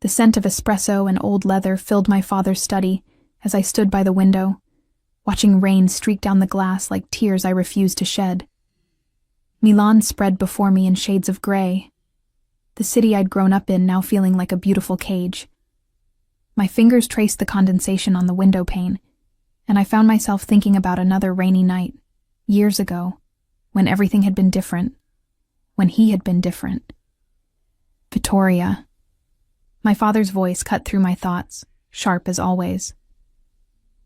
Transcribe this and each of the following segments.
The scent of espresso and old leather filled my father's study as I stood by the window, watching rain streak down the glass like tears I refused to shed. Milan spread before me in shades of gray, the city I'd grown up in now feeling like a beautiful cage. My fingers traced the condensation on the window pane, and I found myself thinking about another rainy night, years ago, when everything had been different, when he had been different. Vittoria. My father's voice cut through my thoughts, sharp as always.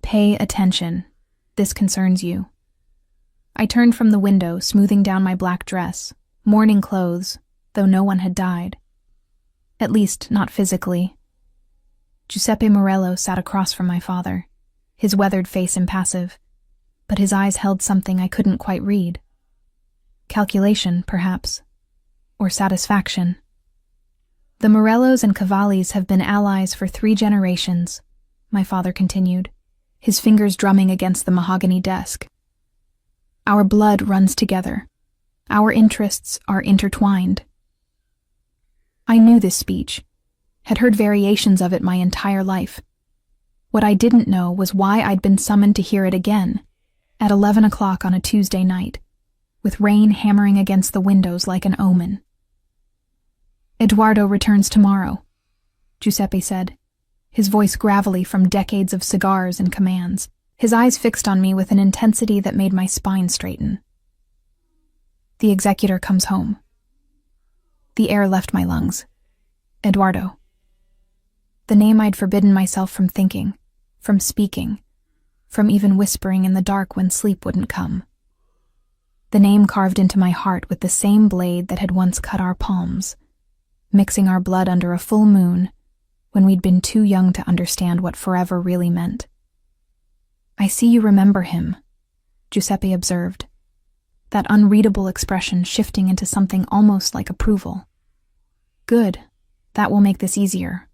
Pay attention. This concerns you. I turned from the window, smoothing down my black dress, mourning clothes, though no one had died. At least, not physically. Giuseppe Morello sat across from my father, his weathered face impassive, but his eyes held something I couldn't quite read. Calculation, perhaps, or satisfaction. The Morellos and Cavallis have been allies for 3 generations, my father continued, his fingers drumming against the mahogany desk. Our blood runs together. Our interests are intertwined. I knew this speech, had heard variations of it my entire life. What I didn't know was why I'd been summoned to hear it again, at 11 o'clock on a Tuesday night, with rain hammering against the windows like an omen. Eduardo returns tomorrow, Giuseppe said, his voice gravelly from decades of cigars and commands, his eyes fixed on me with an intensity that made my spine straighten. The executor comes home. The air left my lungs. Eduardo. The name I'd forbidden myself from thinking, from speaking, from even whispering in the dark when sleep wouldn't come. The name carved into my heart with the same blade that had once cut our palms, mixing our blood under a full moon when we'd been too young to understand what forever really meant. I see you remember him, Giuseppe observed, that unreadable expression shifting into something almost like approval. Good, that will make this easier.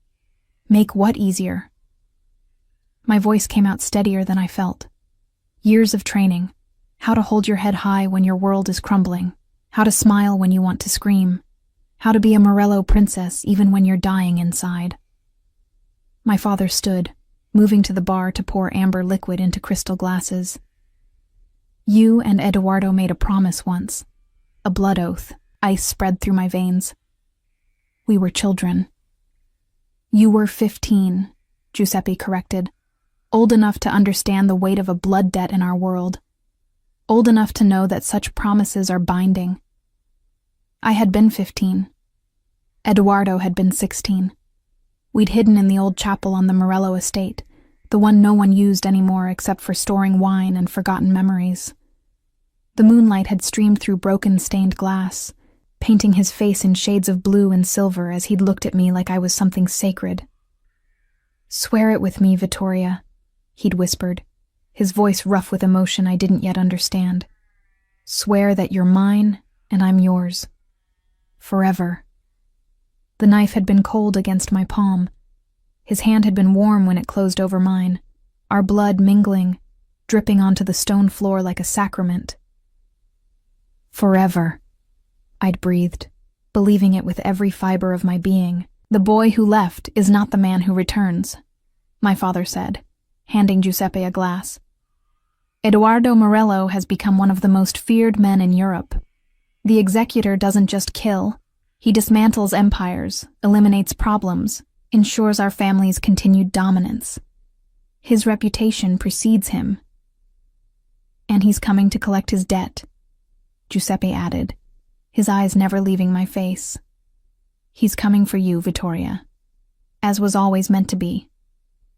Make what easier? My voice came out steadier than I felt. Years of training, how to hold your head high when your world is crumbling, how to smile when you want to scream, how to be a Morello princess even when you're dying inside. My father stood, moving to the bar to pour amber liquid into crystal glasses. You and Eduardo made a promise once, a blood oath, ice spread through my veins. We were children. You were 15, Giuseppe corrected, old enough to understand the weight of a blood debt in our world, old enough to know that such promises are binding. I had been 15. Eduardo had been 16. We'd hidden in the old chapel on the Morello estate, the one no one used anymore except for storing wine and forgotten memories. The moonlight had streamed through broken stained glass, painting his face in shades of blue and silver as he'd looked at me like I was something sacred. Swear it with me, Vittoria, he'd whispered, his voice rough with emotion I didn't yet understand. Swear that you're mine and I'm yours. Forever. The knife had been cold against my palm. His hand had been warm when it closed over mine, our blood mingling, dripping onto the stone floor like a sacrament. Forever, I'd breathed, believing it with every fiber of my being. The boy who left is not the man who returns, my father said, handing Giuseppe a glass. Eduardo Morello has become one of the most feared men in Europe. The executor doesn't just kill, he dismantles empires, eliminates problems, ensures our family's continued dominance. His reputation precedes him. And he's coming to collect his debt, Giuseppe added, his eyes never leaving my face. He's coming for you, Vittoria, as was always meant to be.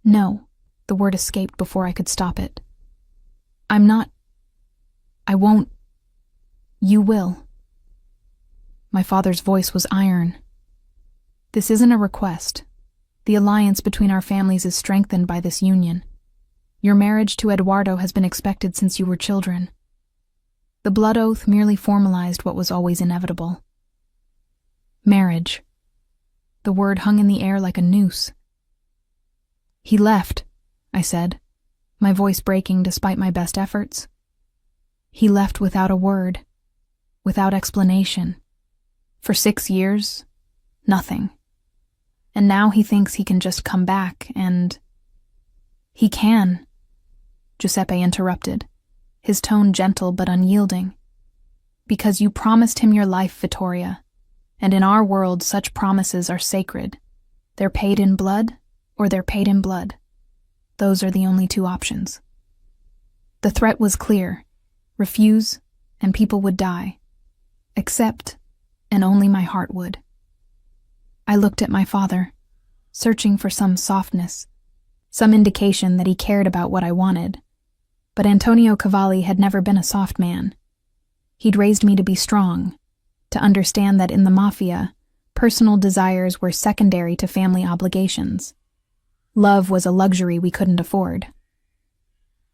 No, the word escaped before I could stop it. I'm not. I won't. You will. My father's voice was iron. This isn't a request. The alliance between our families is strengthened by this union. Your marriage to Eduardo has been expected since you were children. The blood oath merely formalized what was always inevitable. Marriage. The word hung in the air like a noose. He left, I said, my voice breaking despite my best efforts. He left without a word, without explanation. For 6 years, nothing. And now he thinks he can just come back and... He can, Giuseppe interrupted, his tone gentle but unyielding. Because you promised him your life, Vittoria, and in our world such promises are sacred. They're paid in blood, or they're paid in blood. Those are the only two options. The threat was clear. Refuse, and people would die. Accept, and only my heart would. I looked at my father, searching for some softness, some indication that he cared about what I wanted. But Antonio Cavalli had never been a soft man. He'd raised me to be strong, to understand that in the Mafia, personal desires were secondary to family obligations. Love was a luxury we couldn't afford.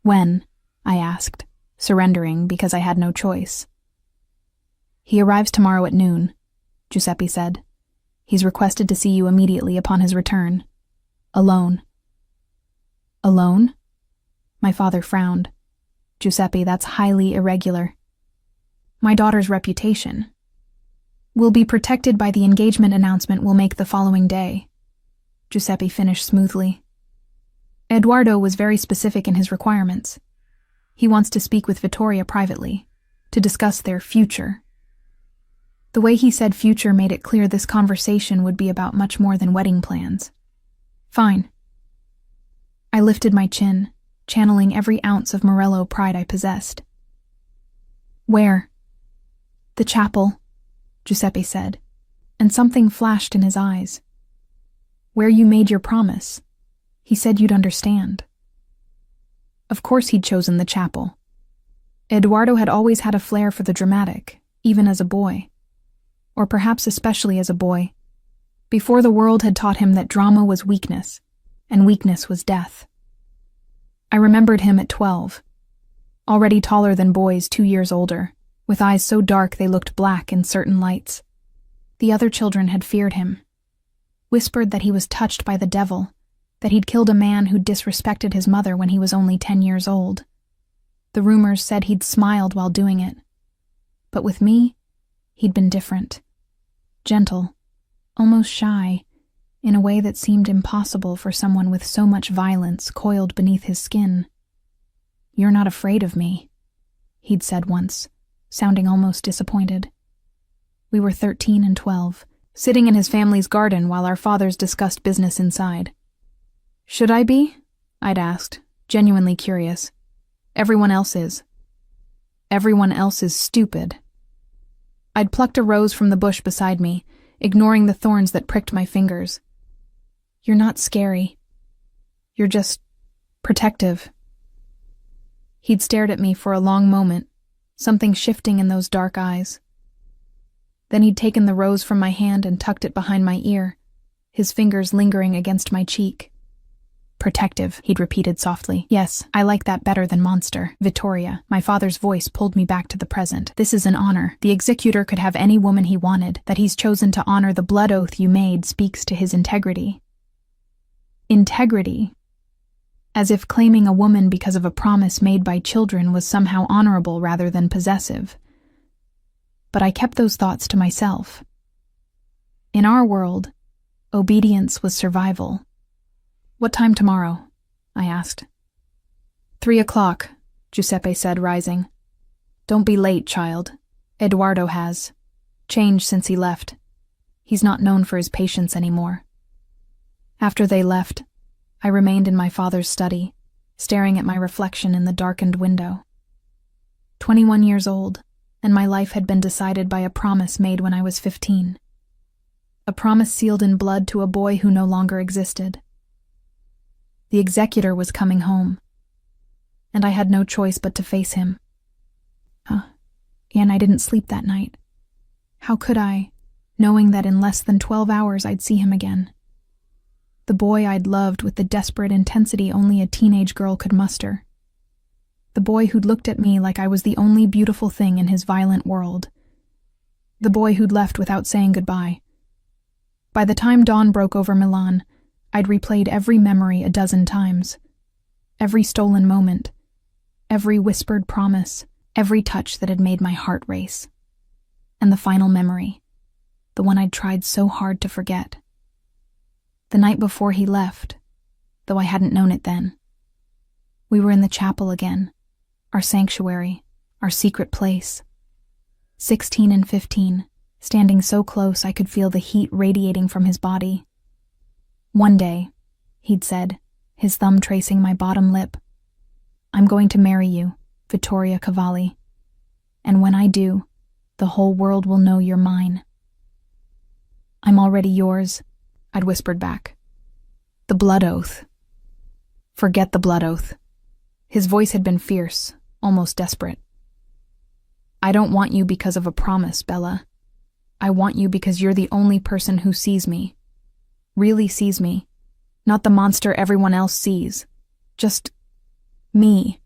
When? I asked, surrendering because I had no choice. He arrives tomorrow at noon, Giuseppe said. He's requested to see you immediately upon his return. Alone. Alone? My father frowned. Giuseppe, that's highly irregular. My daughter's reputation will be protected by the engagement announcement we'll make the following day, Giuseppe finished smoothly. Eduardo was very specific in his requirements. He wants to speak with Vittoria privately, to discuss their future. The way he said future made it clear this conversation would be about much more than wedding plans. Fine. I lifted my chin, channeling every ounce of Morello pride I possessed. Where? The chapel, Giuseppe said, and something flashed in his eyes. Where you made your promise. He said you'd understand. Of course he'd chosen the chapel. Eduardo had always had a flair for the dramatic, even as a boy. Or perhaps especially as a boy, before the world had taught him that drama was weakness, and weakness was death. I remembered him at 12, already taller than boys 2 years older, with eyes so dark they looked black in certain lights. The other children had feared him, whispered that he was touched by the devil, that he'd killed a man who'd disrespected his mother when he was only 10 years old. The rumors said he'd smiled while doing it. But with me, he'd been different. Gentle, almost shy, in a way that seemed impossible for someone with so much violence coiled beneath his skin. You're not afraid of me, he'd said once, sounding almost disappointed. We were 13 and 12, sitting in his family's garden while our fathers discussed business inside. Should I be? I'd asked, genuinely curious. Everyone else is. Everyone else is stupid. I'd plucked a rose from the bush beside me, ignoring the thorns that pricked my fingers. You're not scary. You're just protective. He'd stared at me for a long moment, something shifting in those dark eyes. Then he'd taken the rose from my hand and tucked it behind my ear, his fingers lingering against my cheek. Protective, he'd repeated softly. Yes, I like that better than monster. Vittoria, my father's voice pulled me back to the present. This is an honor. The executor could have any woman he wanted. That he's chosen to honor the blood oath you made speaks to his integrity. Integrity? As if claiming a woman because of a promise made by children was somehow honorable rather than possessive. But I kept those thoughts to myself. In our world, obedience was survival. What time tomorrow? I asked. 3 o'clock, Giuseppe said, rising. Don't be late, child. Eduardo has changed since he left. He's not known for his patience anymore. After they left, I remained in my father's study, staring at my reflection in the darkened window. 21 years old, and my life had been decided by a promise made when I was 15. A promise sealed in blood to a boy who no longer existed. The executor was coming home, and I had no choice but to face him. And I didn't sleep that night. How could I, knowing that in less than 12 hours I'd see him again? The boy I'd loved with the desperate intensity only a teenage girl could muster. The boy who'd looked at me like I was the only beautiful thing in his violent world. The boy who'd left without saying goodbye. By the time dawn broke over Milan, I'd replayed every memory a dozen times. Every stolen moment, every whispered promise, every touch that had made my heart race. And the final memory, the one I'd tried so hard to forget. The night before he left, though I hadn't known it then. We were in the chapel again, our sanctuary, our secret place. 16 and 15, standing so close I could feel the heat radiating from his body. "One day," he'd said, his thumb tracing my bottom lip, "I'm going to marry you, Vittoria Cavalli. And when I do, the whole world will know you're mine." "I'm already yours," I'd whispered back. "The blood oath." "Forget the blood oath." His voice had been fierce, almost desperate. "I don't want you because of a promise, Bella. I want you because you're the only person who sees me. Really sees me. Not the monster everyone else sees. Just me."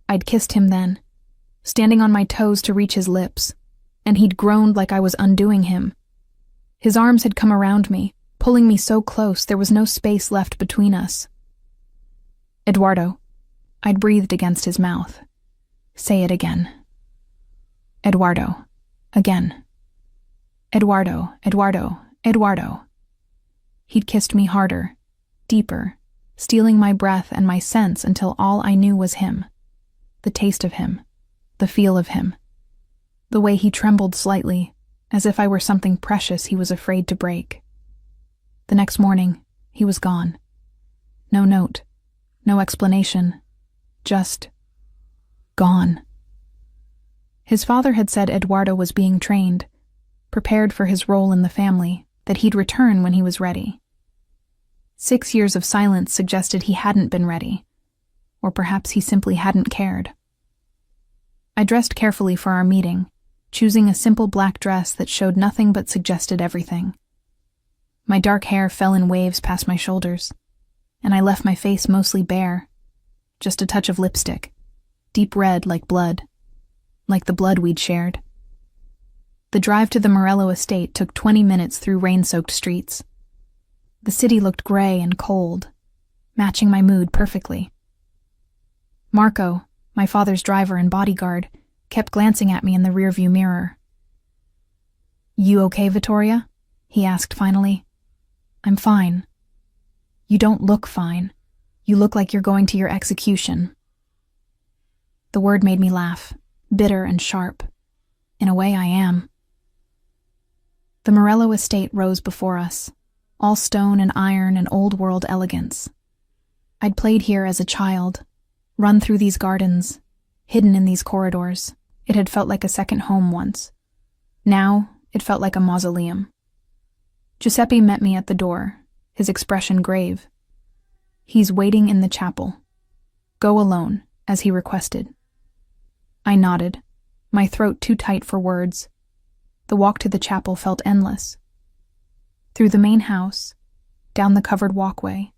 I'd kissed him then, standing on my toes to reach his lips, and he'd groaned like I was undoing him. His arms had come around me, pulling me so close there was no space left between us. "Eduardo," I'd breathed against his mouth. "Say it again." "Eduardo." Again. "Eduardo, Eduardo, Eduardo." He'd kissed me harder, deeper, stealing my breath and my sense until all I knew was him. The taste of him, the feel of him, the way he trembled slightly, as if I were something precious he was afraid to break. The next morning, he was gone. No note, no explanation, just gone. His father had said Eduardo was being trained, prepared for his role in the family, that he'd return when he was ready. 6 years of silence suggested he hadn't been ready, or perhaps he simply hadn't cared. I dressed carefully for our meeting, choosing a simple black dress that showed nothing but suggested everything. My dark hair fell in waves past my shoulders, and I left my face mostly bare, just a touch of lipstick, deep red like blood, like the blood we'd shared. The drive to the Morello estate took 20 minutes through rain-soaked streets. The city looked gray and cold, matching my mood perfectly. Marco, my father's driver and bodyguard, kept glancing at me in the rearview mirror. "You okay, Vittoria?" he asked finally. "I'm fine." "You don't look fine. You look like you're going to your execution." The word made me laugh, bitter and sharp. In a way, I am. The Morello estate rose before us, all stone and iron and old-world elegance. I'd played here as a child, run through these gardens, hidden in these corridors. It had felt like a second home once. Now, it felt like a mausoleum. Giuseppe met me at the door, his expression grave. "He's waiting in the chapel. Go alone," as he requested. I nodded, my throat too tight for words. The walk to the chapel felt endless. Through the main house, down the covered walkway,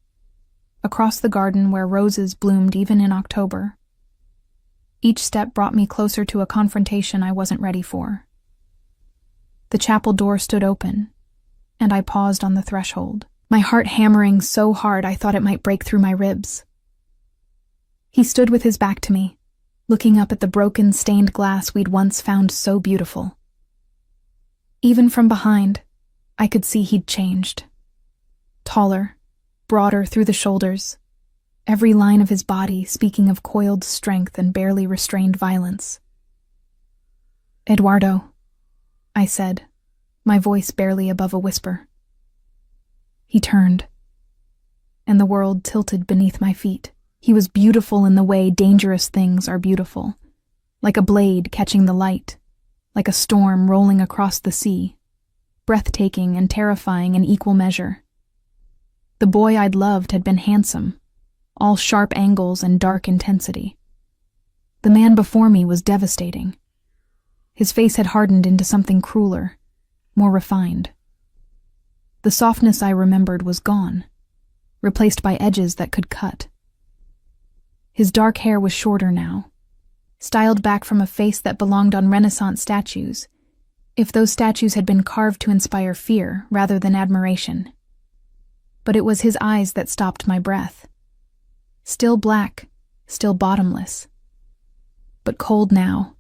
across the garden where roses bloomed even in October. Each step brought me closer to a confrontation I wasn't ready for. The chapel door stood open, and I paused on the threshold, my heart hammering so hard I thought it might break through my ribs. He stood with his back to me, looking up at the broken, stained glass we'd once found so beautiful. Even from behind, I could see he'd changed. Taller, broader through the shoulders, every line of his body speaking of coiled strength and barely restrained violence. "Eduardo," I said, my voice barely above a whisper. He turned, and the world tilted beneath my feet. He was beautiful in the way dangerous things are beautiful, like a blade catching the light, like a storm rolling across the sea, breathtaking and terrifying in equal measure. The boy I'd loved had been handsome, all sharp angles and dark intensity. The man before me was devastating. His face had hardened into something crueler, more refined. The softness I remembered was gone, replaced by edges that could cut. His dark hair was shorter now, styled back from a face that belonged on Renaissance statues, if those statues had been carved to inspire fear rather than admiration. But it was his eyes that stopped my breath. Still black, still bottomless, but cold now,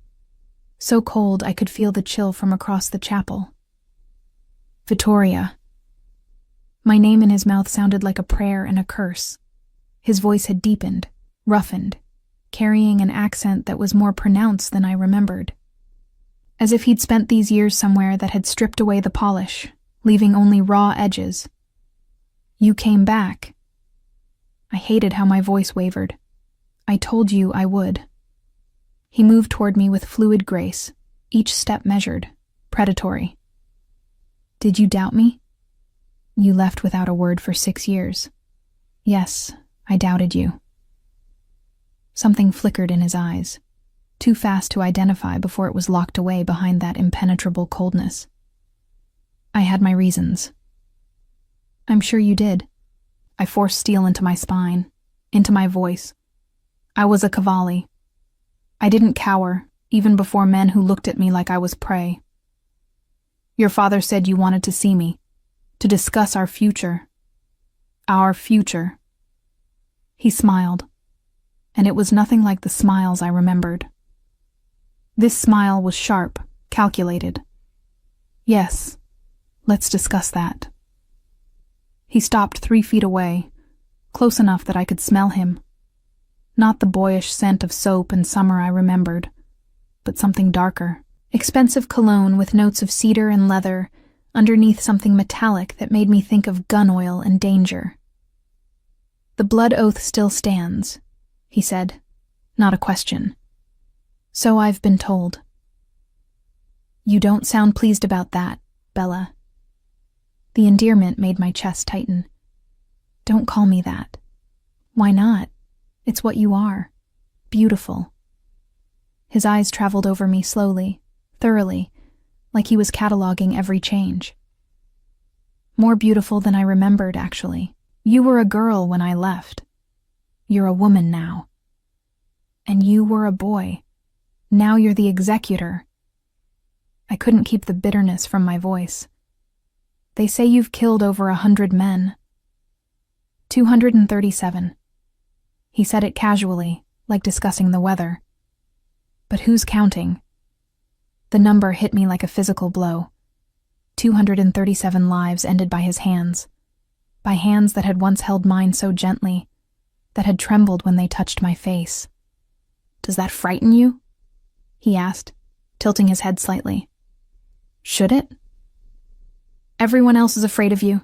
so cold I could feel the chill from across the chapel. "Vittoria." My name in his mouth sounded like a prayer and a curse. His voice had deepened, roughened, carrying an accent that was more pronounced than I remembered. As if he'd spent these years somewhere that had stripped away the polish, leaving only raw edges. You came back. I hated how my voice wavered. I told you I would. He moved toward me with fluid grace, each step measured, predatory. Did you doubt me? You left without a word for 6 years. Yes, I doubted you. Something flickered in his eyes, too fast to identify before it was locked away behind that impenetrable coldness. I had my reasons. I'm sure you did. I forced steel into my spine, into my voice. I was a Cavalli. I didn't cower, even before men who looked at me like I was prey. Your father said you wanted to see me, to discuss our future. Our future. He smiled, and it was nothing like the smiles I remembered. This smile was sharp, calculated. Yes, let's discuss that. He stopped 3 feet away, close enough that I could smell him. Not the boyish scent of soap and summer I remembered, but something darker. Expensive cologne with notes of cedar and leather, underneath something metallic that made me think of gun oil and danger. The blood oath still stands, he said, not a question. So I've been told. You don't sound pleased about that, Bella. The endearment made my chest tighten. Don't call me that. Why not? It's what you are. Beautiful. His eyes traveled over me slowly, thoroughly, like he was cataloging every change. More beautiful than I remembered, actually. You were a girl when I left. You're a woman now. And you were a boy. Now you're the executor. I couldn't keep the bitterness from my voice. They say you've killed over 100 men. 237. He said it casually, like discussing the weather. But who's counting? The number hit me like a physical blow. 237 lives ended by his hands. By hands that had once held mine so gently, that had trembled when they touched my face. Does that frighten you? He asked, tilting his head slightly. Should it? Everyone else is afraid of you,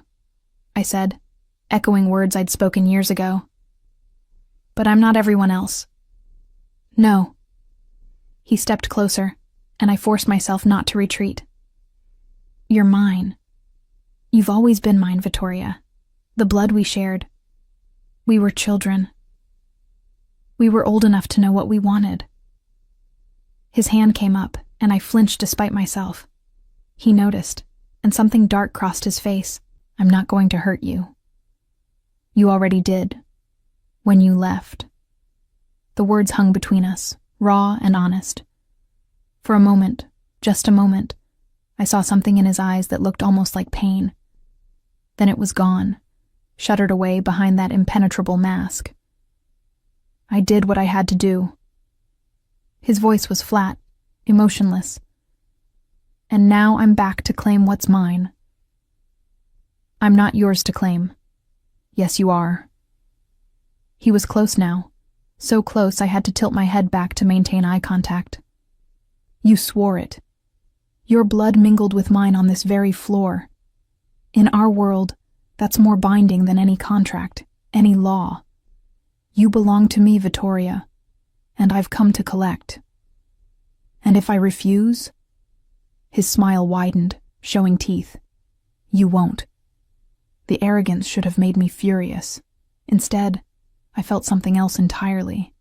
I said, echoing words I'd spoken years ago. But I'm not everyone else. No. He stepped closer, and I forced myself not to retreat. You're mine. You've always been mine, Vittoria. The blood we shared. We were children. We were old enough to know what we wanted. His hand came up, and I flinched despite myself. He noticed, and something dark crossed his face. I'm not going to hurt you. You already did. When you left. The words hung between us, raw and honest. For a moment, just a moment, I saw something in his eyes that looked almost like pain. Then it was gone, shuttered away behind that impenetrable mask. I did what I had to do. His voice was flat, emotionless. And now I'm back to claim what's mine. I'm not yours to claim. Yes, you are. He was close now, so close I had to tilt my head back to maintain eye contact. You swore it. Your blood mingled with mine on this very floor. In our world, that's more binding than any contract, any law. You belong to me, Vittoria, and I've come to collect. And if I refuse? His smile widened, showing teeth. You won't. The arrogance should have made me furious. Instead, I felt something else entirely,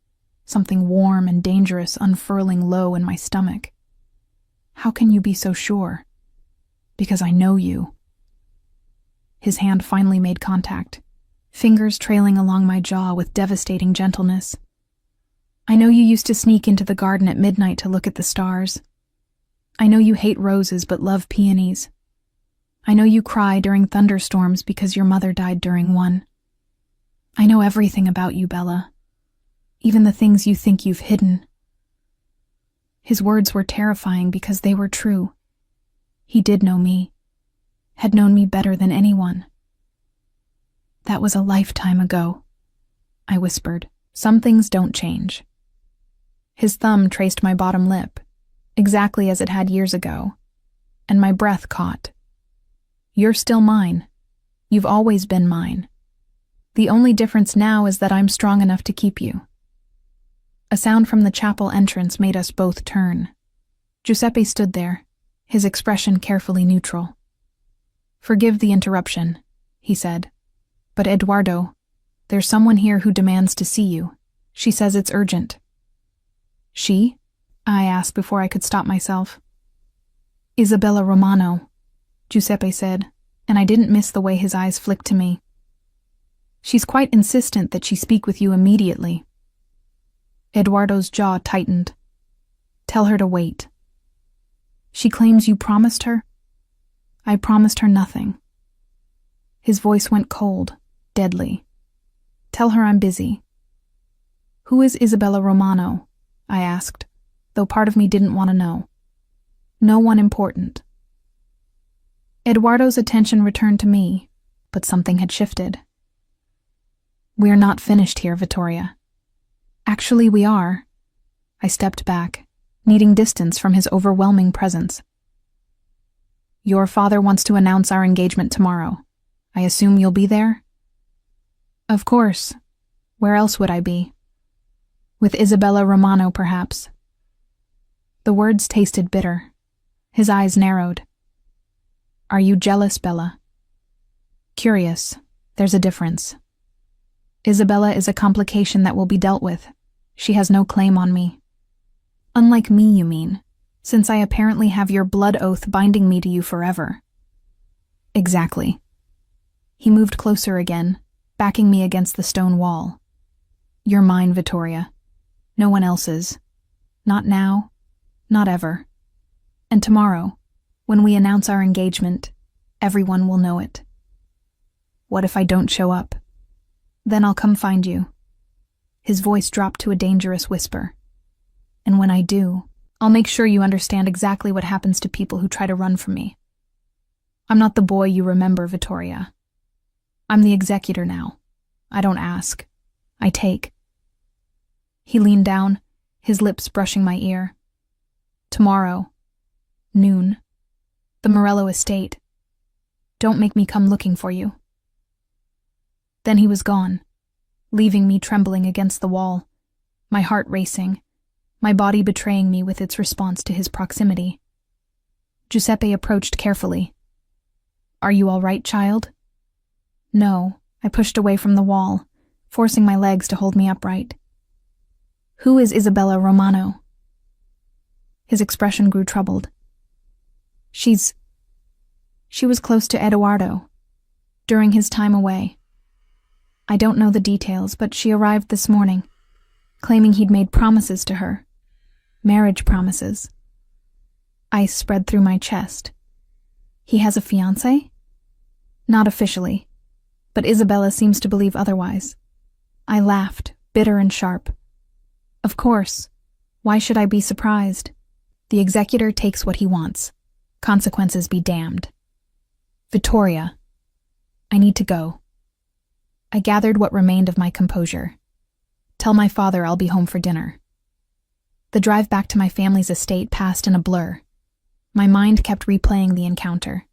something warm and dangerous unfurling low in my stomach. How can you be so sure? Because I know you. His hand finally made contact, fingers trailing along my jaw with devastating gentleness. I know you used to sneak into the garden at midnight to look at the stars. I know you hate roses but love peonies. I know you cry during thunderstorms because your mother died during one. I know everything about you, Bella. Even the things you think you've hidden. His words were terrifying because they were true. He did know me. Had known me better than anyone. That was a lifetime ago, I whispered. Some things don't change. His thumb traced my bottom lip, exactly as it had years ago, and my breath caught. You're still mine. You've always been mine. The only difference now is that I'm strong enough to keep you. A sound from the chapel entrance made us both turn. Giuseppe stood there, his expression carefully neutral. Forgive the interruption, he said. But Eduardo, there's someone here who demands to see you. She says it's urgent. She? I asked before I could stop myself. Isabella Romano, Giuseppe said, and I didn't miss the way his eyes flicked to me. She's quite insistent that she speak with you immediately. Eduardo's jaw tightened. Tell her to wait. She claims you promised her? I promised her nothing. His voice went cold, deadly. Tell her I'm busy. Who is Isabella Romano? I asked, though part of me didn't want to know. No one important. Eduardo's attention returned to me, but something had shifted. We're not finished here, Vittoria. Actually, we are. I stepped back, needing distance from his overwhelming presence. Your father wants to announce our engagement tomorrow. I assume you'll be there? Of course. Where else would I be? With Isabella Romano, perhaps. The words tasted bitter. His eyes narrowed. Are you jealous, Bella? Curious. There's a difference. Isabella is a complication that will be dealt with. She has no claim on me. Unlike me, you mean, since I apparently have your blood oath binding me to you forever. Exactly. He moved closer again, backing me against the stone wall. You're mine, Vittoria. No one else's. Not now, not ever. And tomorrow, when we announce our engagement, everyone will know it. What if I don't show up? Then I'll come find you. His voice dropped to a dangerous whisper. And when I do, I'll make sure you understand exactly what happens to people who try to run from me. I'm not the boy you remember, Vittoria. I'm the executor now. I don't ask. I take. He leaned down, his lips brushing my ear. Tomorrow. Noon. The Morello estate. Don't make me come looking for you. Then he was gone, leaving me trembling against the wall, my heart racing, my body betraying me with its response to his proximity. Giuseppe approached carefully. Are you all right, child? No, I pushed away from the wall, forcing my legs to hold me upright. Who is Isabella Romano? His expression grew troubled. She was close to Eduardo, during his time away. I don't know the details, but she arrived this morning, claiming he'd made promises to her. Marriage promises. Ice spread through my chest. He has a fiancé? Not officially, but Isabella seems to believe otherwise. I laughed, bitter and sharp. Of course. Why should I be surprised? The executor takes what he wants. Consequences be damned. Vittoria. I need to go. I gathered what remained of my composure. Tell my father I'll be home for dinner. The drive back to my family's estate passed in a blur. My mind kept replaying the encounter,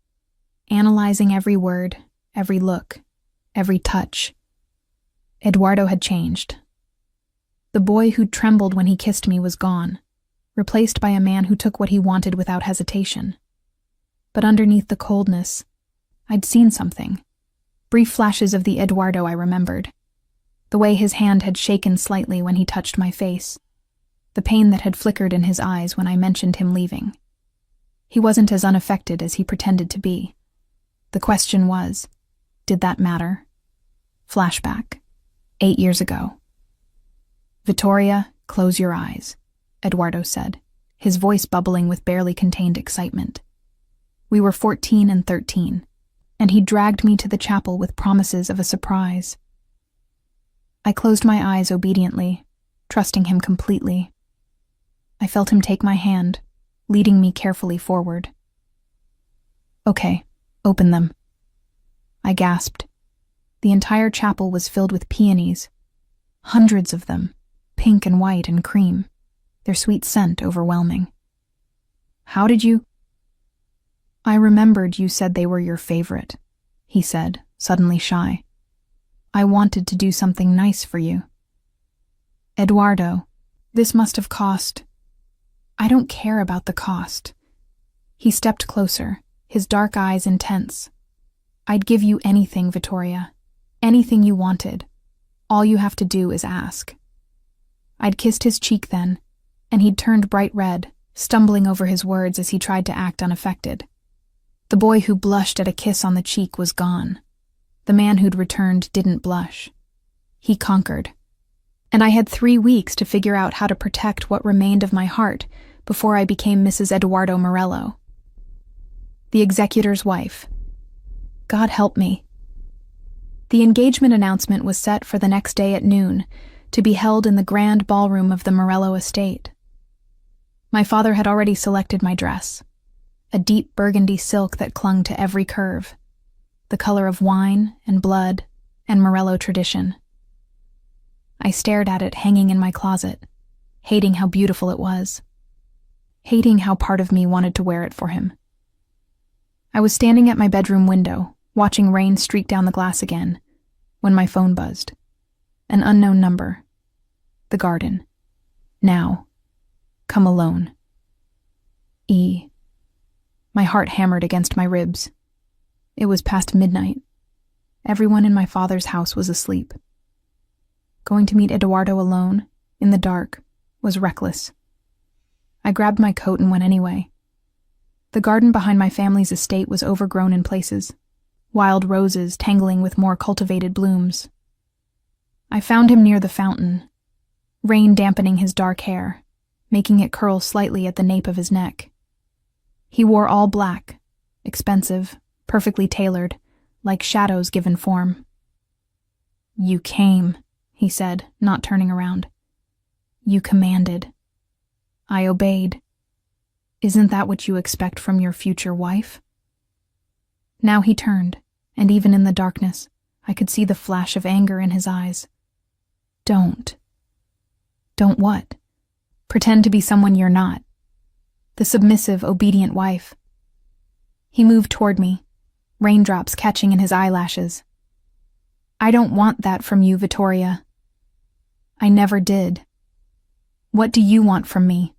analyzing every word, every look, every touch. Eduardo had changed. The boy who'd trembled when he kissed me was gone, replaced by a man who took what he wanted without hesitation. But underneath the coldness, I'd seen something. Brief flashes of the Eduardo I remembered. The way his hand had shaken slightly when he touched my face. The pain that had flickered in his eyes when I mentioned him leaving. He wasn't as unaffected as he pretended to be. The question was, did that matter? Flashback. 8 years ago. Vittoria, close your eyes, Eduardo said, his voice bubbling with barely contained excitement. We were 14 and 13. And he dragged me to the chapel with promises of a surprise. I closed my eyes obediently, trusting him completely. I felt him take my hand, leading me carefully forward. Okay, open them. I gasped. The entire chapel was filled with peonies. Hundreds of them, pink and white and cream, their sweet scent overwhelming. How did you— I remembered you said they were your favorite, he said, suddenly shy. I wanted to do something nice for you. Eduardo, this must have cost— I don't care about the cost. He stepped closer, his dark eyes intense. I'd give you anything, Vittoria. Anything you wanted. All you have to do is ask. I'd kissed his cheek then, and he'd turned bright red, stumbling over his words as he tried to act unaffected. The boy who blushed at a kiss on the cheek was gone. The man who'd returned didn't blush. He conquered. And I had 3 weeks to figure out how to protect what remained of my heart before I became Mrs. Eduardo Morello. The executor's wife. God help me. The engagement announcement was set for the next day at noon, to be held in the grand ballroom of the Morello estate. My father had already selected my dress, a deep burgundy silk that clung to every curve, the color of wine and blood and Morello tradition. I stared at it hanging in my closet, hating how beautiful it was, hating how part of me wanted to wear it for him. I was standing at my bedroom window, watching rain streak down the glass again, when my phone buzzed. An unknown number. The garden. Now. Come alone. E. My heart hammered against my ribs. It was past midnight. Everyone in my father's house was asleep. Going to meet Eduardo alone, in the dark, was reckless. I grabbed my coat and went anyway. The garden behind my family's estate was overgrown in places, wild roses tangling with more cultivated blooms. I found him near the fountain, rain dampening his dark hair, making it curl slightly at the nape of his neck. He wore all black, expensive, perfectly tailored, like shadows given form. You came, he said, not turning around. You commanded. I obeyed. Isn't that what you expect from your future wife? Now he turned, and even in the darkness, I could see the flash of anger in his eyes. Don't. Don't what? Pretend to be someone you're not. The submissive, obedient wife. He moved toward me, raindrops catching in his eyelashes. I don't want that from you, Vittoria. I never did. What do you want from me?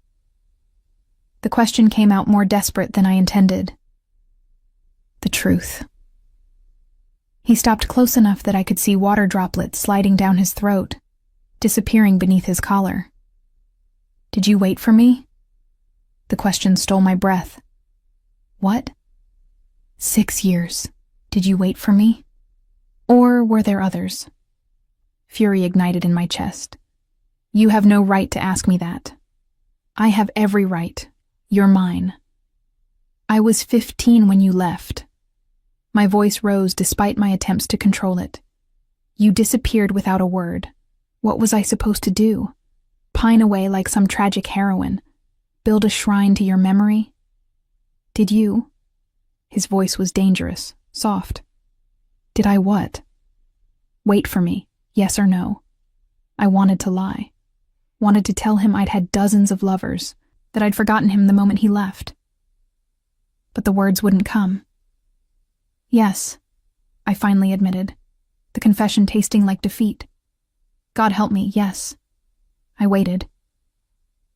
The question came out more desperate than I intended. The truth. He stopped close enough that I could see water droplets sliding down his throat, disappearing beneath his collar. Did you wait for me? The question stole my breath. What? 6 years. Did you wait for me? Or were there others? Fury ignited in my chest. You have no right to ask me that. I have every right. You're mine. I was 15 when you left. My voice rose despite my attempts to control it. You disappeared without a word. What was I supposed to do? Pine away like some tragic heroine? Build a shrine to your memory? Did you? His voice was dangerous, soft. Did I what? Wait for me, yes or no? I wanted to lie. Wanted to tell him I'd had dozens of lovers, that I'd forgotten him the moment he left. But the words wouldn't come. Yes, I finally admitted, the confession tasting like defeat. God help me, yes. I waited.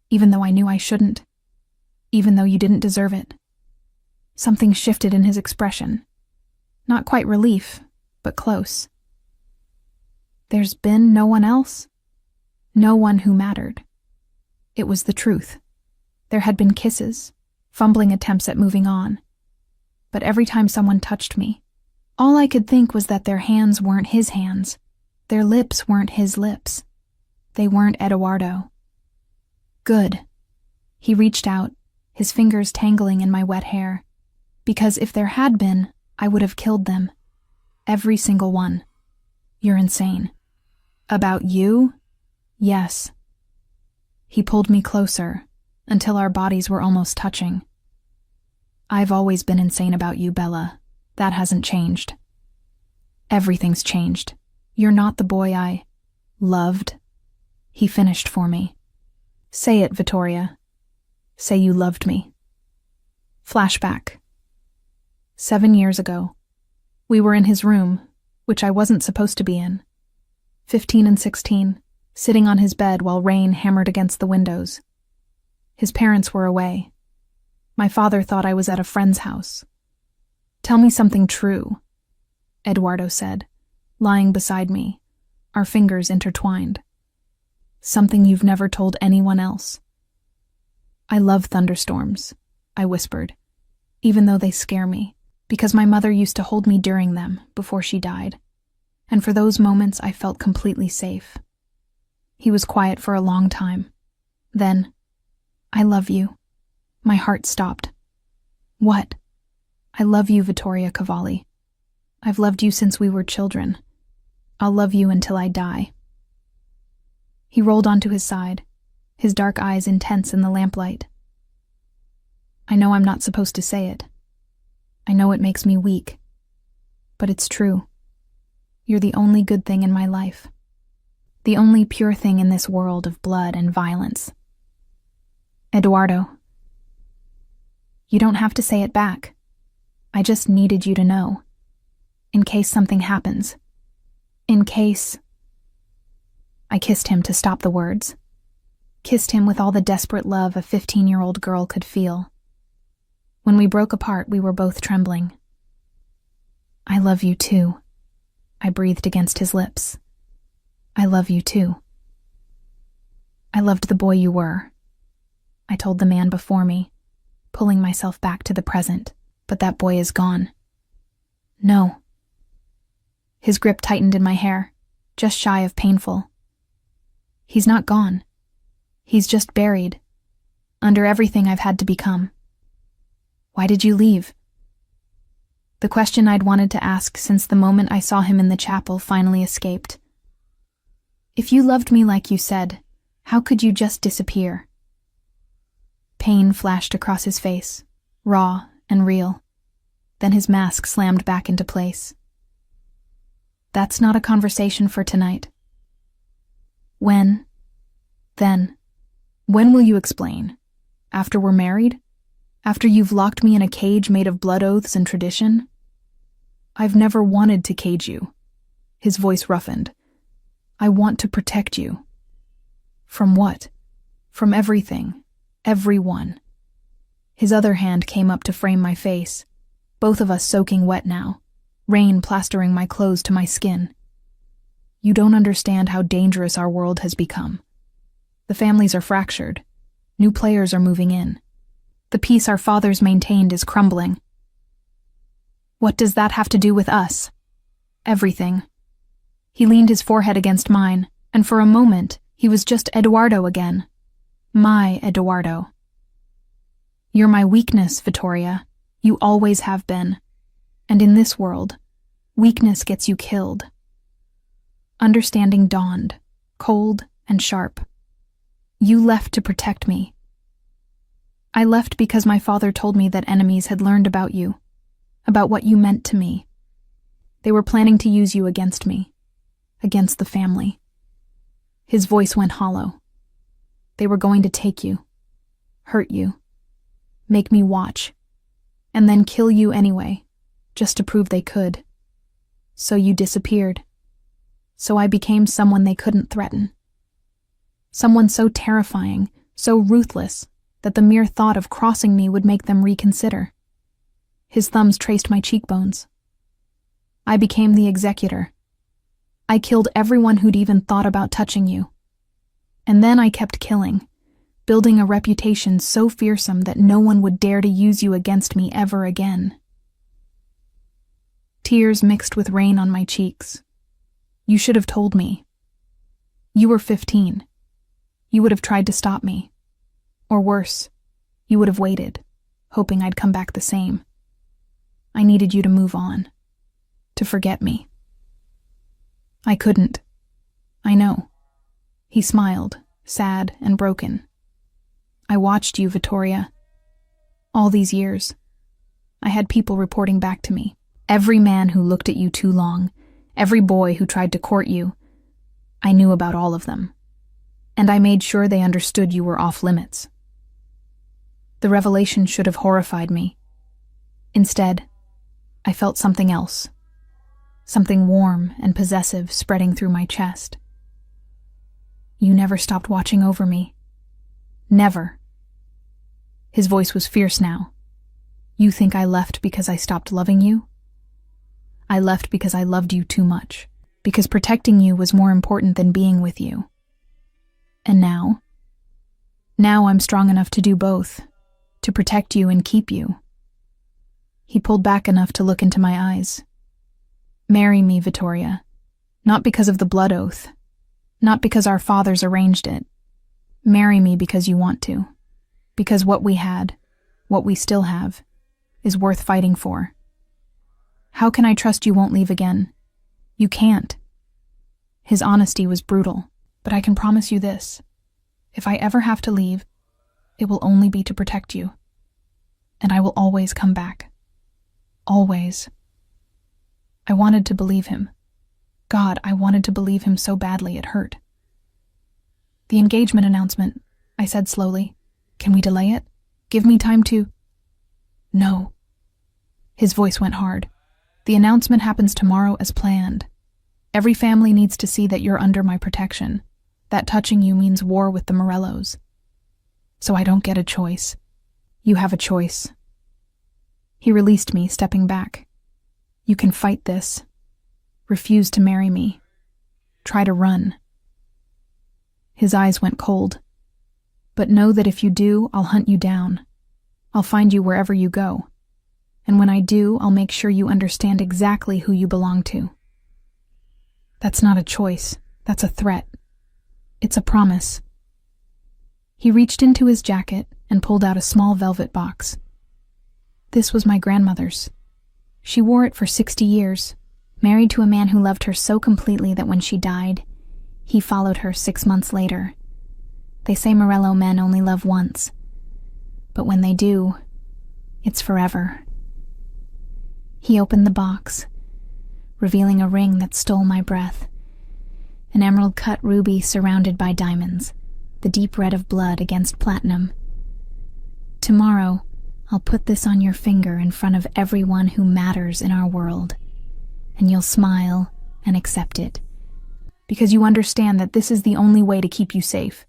Even though I knew I shouldn't. Even though you didn't deserve it. Something shifted in his expression. Not quite relief, but close. There's been no one else? No one who mattered. It was the truth. There had been kisses, fumbling attempts at moving on. But every time someone touched me, all I could think was that their hands weren't his hands. Their lips weren't his lips. They weren't Eduardo. Good. He reached out, his fingers tangling in my wet hair. Because if there had been, I would have killed them. Every single one. You're insane. About you? Yes. He pulled me closer, until our bodies were almost touching. I've always been insane about you, Bella. That hasn't changed. Everything's changed. You're not the boy I loved. He finished for me. Say it, Vittoria. Say you loved me. Flashback. 7 years ago. We were in his room, which I wasn't supposed to be in. 15 and 16, sitting on his bed while rain hammered against the windows. His parents were away. My father thought I was at a friend's house. Tell me something true, Eduardo said, lying beside me, our fingers intertwined. Something you've never told anyone else. I love thunderstorms, I whispered, even though they scare me, because my mother used to hold me during them before she died, and for those moments I felt completely safe. He was quiet for a long time. Then, I love you. My heart stopped. What? I love you, Vittoria Cavalli. I've loved you since we were children. I'll love you until I die. He rolled onto his side, his dark eyes intense in the lamplight. I know I'm not supposed to say it. I know it makes me weak. But it's true. You're the only good thing in my life. The only pure thing in this world of blood and violence. Eduardo. You don't have to say it back. I just needed you to know. In case something happens. In case... I kissed him to stop the words. Kissed him with all the desperate love a 15-year-old girl could feel. When we broke apart, we were both trembling. I love you too, I breathed against his lips. I love you too. I loved the boy you were, I told the man before me, pulling myself back to the present, but that boy is gone. No. His grip tightened in my hair, just shy of painful. He's not gone. He's just buried, under everything I've had to become. Why did you leave? The question I'd wanted to ask since the moment I saw him in the chapel finally escaped. If you loved me like you said, how could you just disappear? Pain flashed across his face, raw and real. Then his mask slammed back into place. That's not a conversation for tonight. When? Then. When will you explain? After we're married? After you've locked me in a cage made of blood oaths and tradition? I've never wanted to cage you. His voice roughened. I want to protect you. From what? From everything. Everyone. His other hand came up to frame my face, both of us soaking wet now, rain plastering my clothes to my skin. You don't understand how dangerous our world has become. The families are fractured. New players are moving in. The peace our fathers maintained is crumbling. What does that have to do with us? Everything. He leaned his forehead against mine, and for a moment, he was just Eduardo again. My Eduardo. You're my weakness, Vittoria. You always have been. And in this world, weakness gets you killed. Understanding dawned, cold and sharp. You left to protect me. I left because my father told me that enemies had learned about you, about what you meant to me. They were planning to use you against me, against the family. His voice went hollow. They were going to take you, hurt you, make me watch, and then kill you anyway, just to prove they could. So you disappeared. So I became someone they couldn't threaten. Someone so terrifying, so ruthless, that the mere thought of crossing me would make them reconsider. His thumbs traced my cheekbones. I became the executor. I killed everyone who'd even thought about touching you. And then I kept killing, building a reputation so fearsome that no one would dare to use you against me ever again. Tears mixed with rain on my cheeks. You should have told me. You were 15. You would have tried to stop me. Or worse, you would have waited, hoping I'd come back the same. I needed you to move on, to forget me. I couldn't. I know. He smiled, sad and broken. I watched you, Vittoria. All these years. I had people reporting back to me. Every man who looked at you too long, every boy who tried to court you. I knew about all of them. And I made sure they understood you were off limits. The revelation should have horrified me. Instead, I felt something else. Something warm and possessive spreading through my chest. You never stopped watching over me. Never. His voice was fierce now. You think I left because I stopped loving you? I left because I loved you too much, because protecting you was more important than being with you. And now? Now I'm strong enough to do both, to protect you and keep you. He pulled back enough to look into my eyes. Marry me, Vittoria. Not because of the blood oath. Not because our fathers arranged it. Marry me because you want to. Because what we had, what we still have, is worth fighting for. How can I trust you won't leave again? You can't. His honesty was brutal, but I can promise you this. If I ever have to leave, it will only be to protect you. And I will always come back. Always. I wanted to believe him. God, I wanted to believe him so badly it hurt. The engagement announcement, I said slowly. Can we delay it? Give me time to... No. His voice went hard. The announcement happens tomorrow as planned. Every family needs to see that you're under my protection. That touching you means war with the Morellos. So I don't get a choice. You have a choice. He released me, stepping back. You can fight this. Refuse to marry me. Try to run. His eyes went cold. But know that if you do, I'll hunt you down. I'll find you wherever you go. And when I do, I'll make sure you understand exactly who you belong to. That's not a choice. That's a threat. It's a promise. He reached into his jacket and pulled out a small velvet box. This was my grandmother's. She wore it for 60 years, married to a man who loved her so completely that when she died, he followed her 6 months later. They say Morello men only love once. But when they do, it's forever. He opened the box, revealing a ring that stole my breath. An emerald-cut ruby surrounded by diamonds, the deep red of blood against platinum. Tomorrow, I'll put this on your finger in front of everyone who matters in our world, and you'll smile and accept it, because you understand that this is the only way to keep you safe.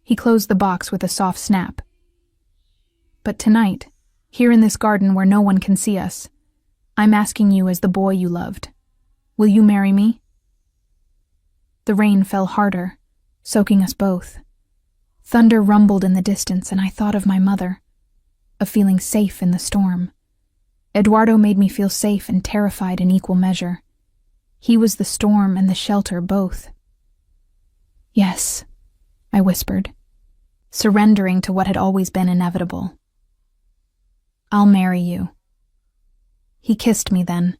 He closed the box with a soft snap. But tonight, here in this garden where no one can see us, I'm asking you as the boy you loved. Will you marry me? The rain fell harder, soaking us both. Thunder rumbled in the distance, and I thought of my mother, of feeling safe in the storm. Eduardo made me feel safe and terrified in equal measure. He was the storm and the shelter both. Yes, I whispered, surrendering to what had always been inevitable. I'll marry you. He kissed me then,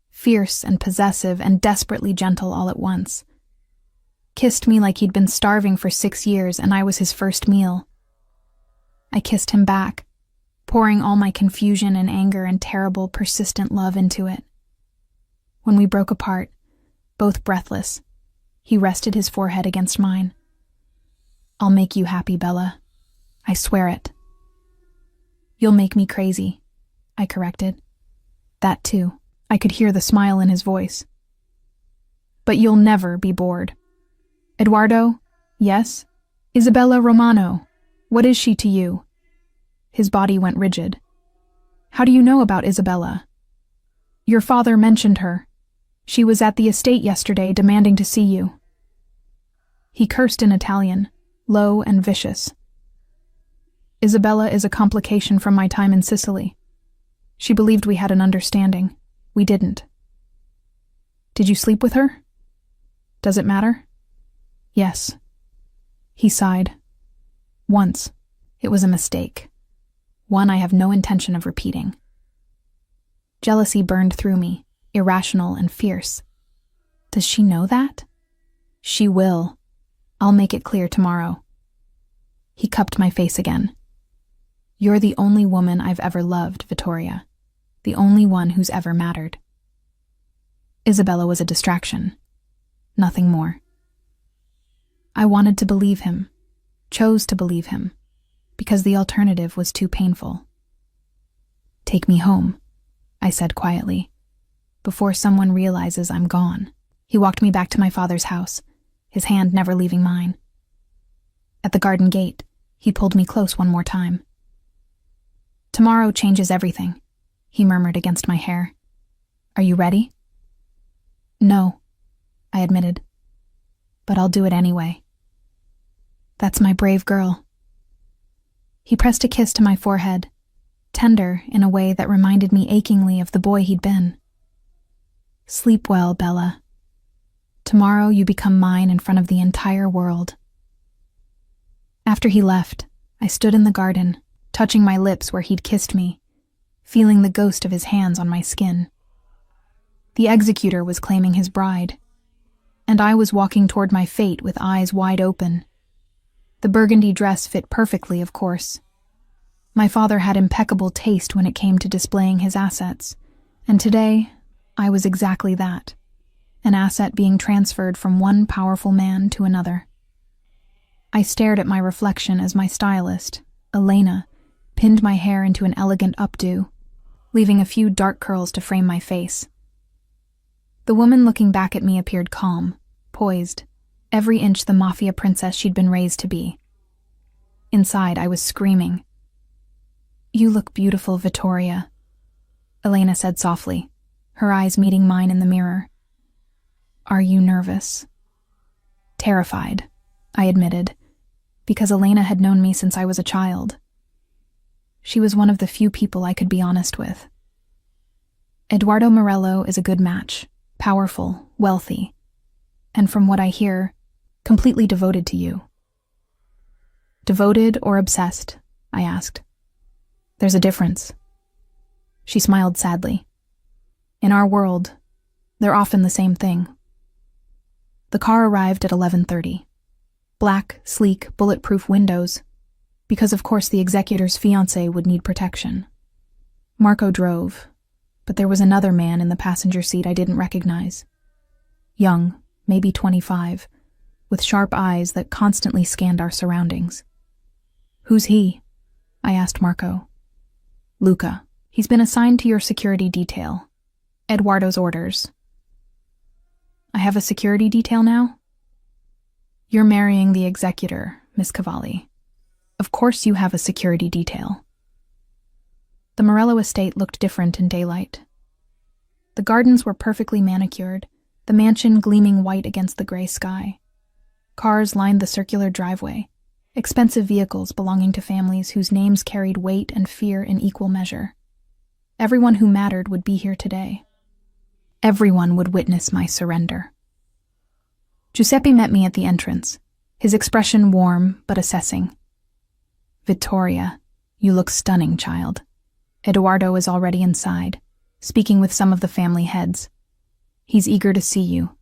fierce and possessive and desperately gentle all at once. Kissed me like he'd been starving for 6 years and I was his first meal. I kissed him back, pouring all my confusion and anger and terrible, persistent love into it. When we broke apart, both breathless, he rested his forehead against mine. I'll make you happy, Bella. I swear it. You'll make me crazy, I corrected. That too. I could hear the smile in his voice. But you'll never be bored. Eduardo? Yes? Isabella Romano? What is she to you? His body went rigid. How do you know about Isabella? Your father mentioned her. She was at the estate yesterday demanding to see you. He cursed in Italian, low and vicious. Isabella is a complication from my time in Sicily. She believed we had an understanding. We didn't. Did you sleep with her? Does it matter? Yes. He sighed. Once. It was a mistake. One I have no intention of repeating. Jealousy burned through me, irrational and fierce. Does she know that? She will. I'll make it clear tomorrow. He cupped my face again. You're the only woman I've ever loved, Vittoria. The only one who's ever mattered. Isabella was a distraction. Nothing more. I wanted to believe him, chose to believe him, because the alternative was too painful. "Take me home," I said quietly, "before someone realizes I'm gone." He walked me back to my father's house, his hand never leaving mine. At the garden gate, he pulled me close one more time. "Tomorrow changes everything," he murmured against my hair. "Are you ready?" "No," I admitted, "but I'll do it anyway." "That's my brave girl." He pressed a kiss to my forehead, tender in a way that reminded me achingly of the boy he'd been. "Sleep well, Bella. Tomorrow you become mine in front of the entire world." After he left, I stood in the garden, touching my lips where he'd kissed me, feeling the ghost of his hands on my skin. The executor was claiming his bride, and I was walking toward my fate with eyes wide open. The burgundy dress fit perfectly, of course. My father had impeccable taste when it came to displaying his assets, and today I was exactly that, an asset being transferred from one powerful man to another. I stared at my reflection as my stylist, Elena, pinned my hair into an elegant updo, leaving a few dark curls to frame my face. The woman looking back at me appeared calm, poised, every inch the Mafia princess she'd been raised to be. Inside, I was screaming. "You look beautiful, Vittoria," Elena said softly, her eyes meeting mine in the mirror. "Are you nervous?" "Terrified," I admitted, because Elena had known me since I was a child. She was one of the few people I could be honest with. "Eduardo Morello is a good match, powerful, wealthy, and from what I hear, completely devoted to you." "Devoted or obsessed?" I asked. "There's a difference." She smiled sadly. "In our world, they're often the same thing." The car arrived at 11:30. Black, sleek, bulletproof windows, because of course the executor's fiancé would need protection. Marco drove, but there was another man in the passenger seat I didn't recognize. Young, maybe 25, with sharp eyes that constantly scanned our surroundings. "Who's he?" I asked Marco. "Luca. He's been assigned to your security detail. Eduardo's orders." "I have a security detail now?" "You're marrying the executor, Miss Cavalli. Of course you have a security detail." The Morello estate looked different in daylight. The gardens were perfectly manicured, the mansion gleaming white against the gray sky. Cars lined the circular driveway, expensive vehicles belonging to families whose names carried weight and fear in equal measure. Everyone who mattered would be here today. Everyone would witness my surrender. Giuseppe met me at the entrance, his expression warm but assessing. "Vittoria, you look stunning, child." Eduardo is already inside, speaking with some of the family heads. "He's eager to see you."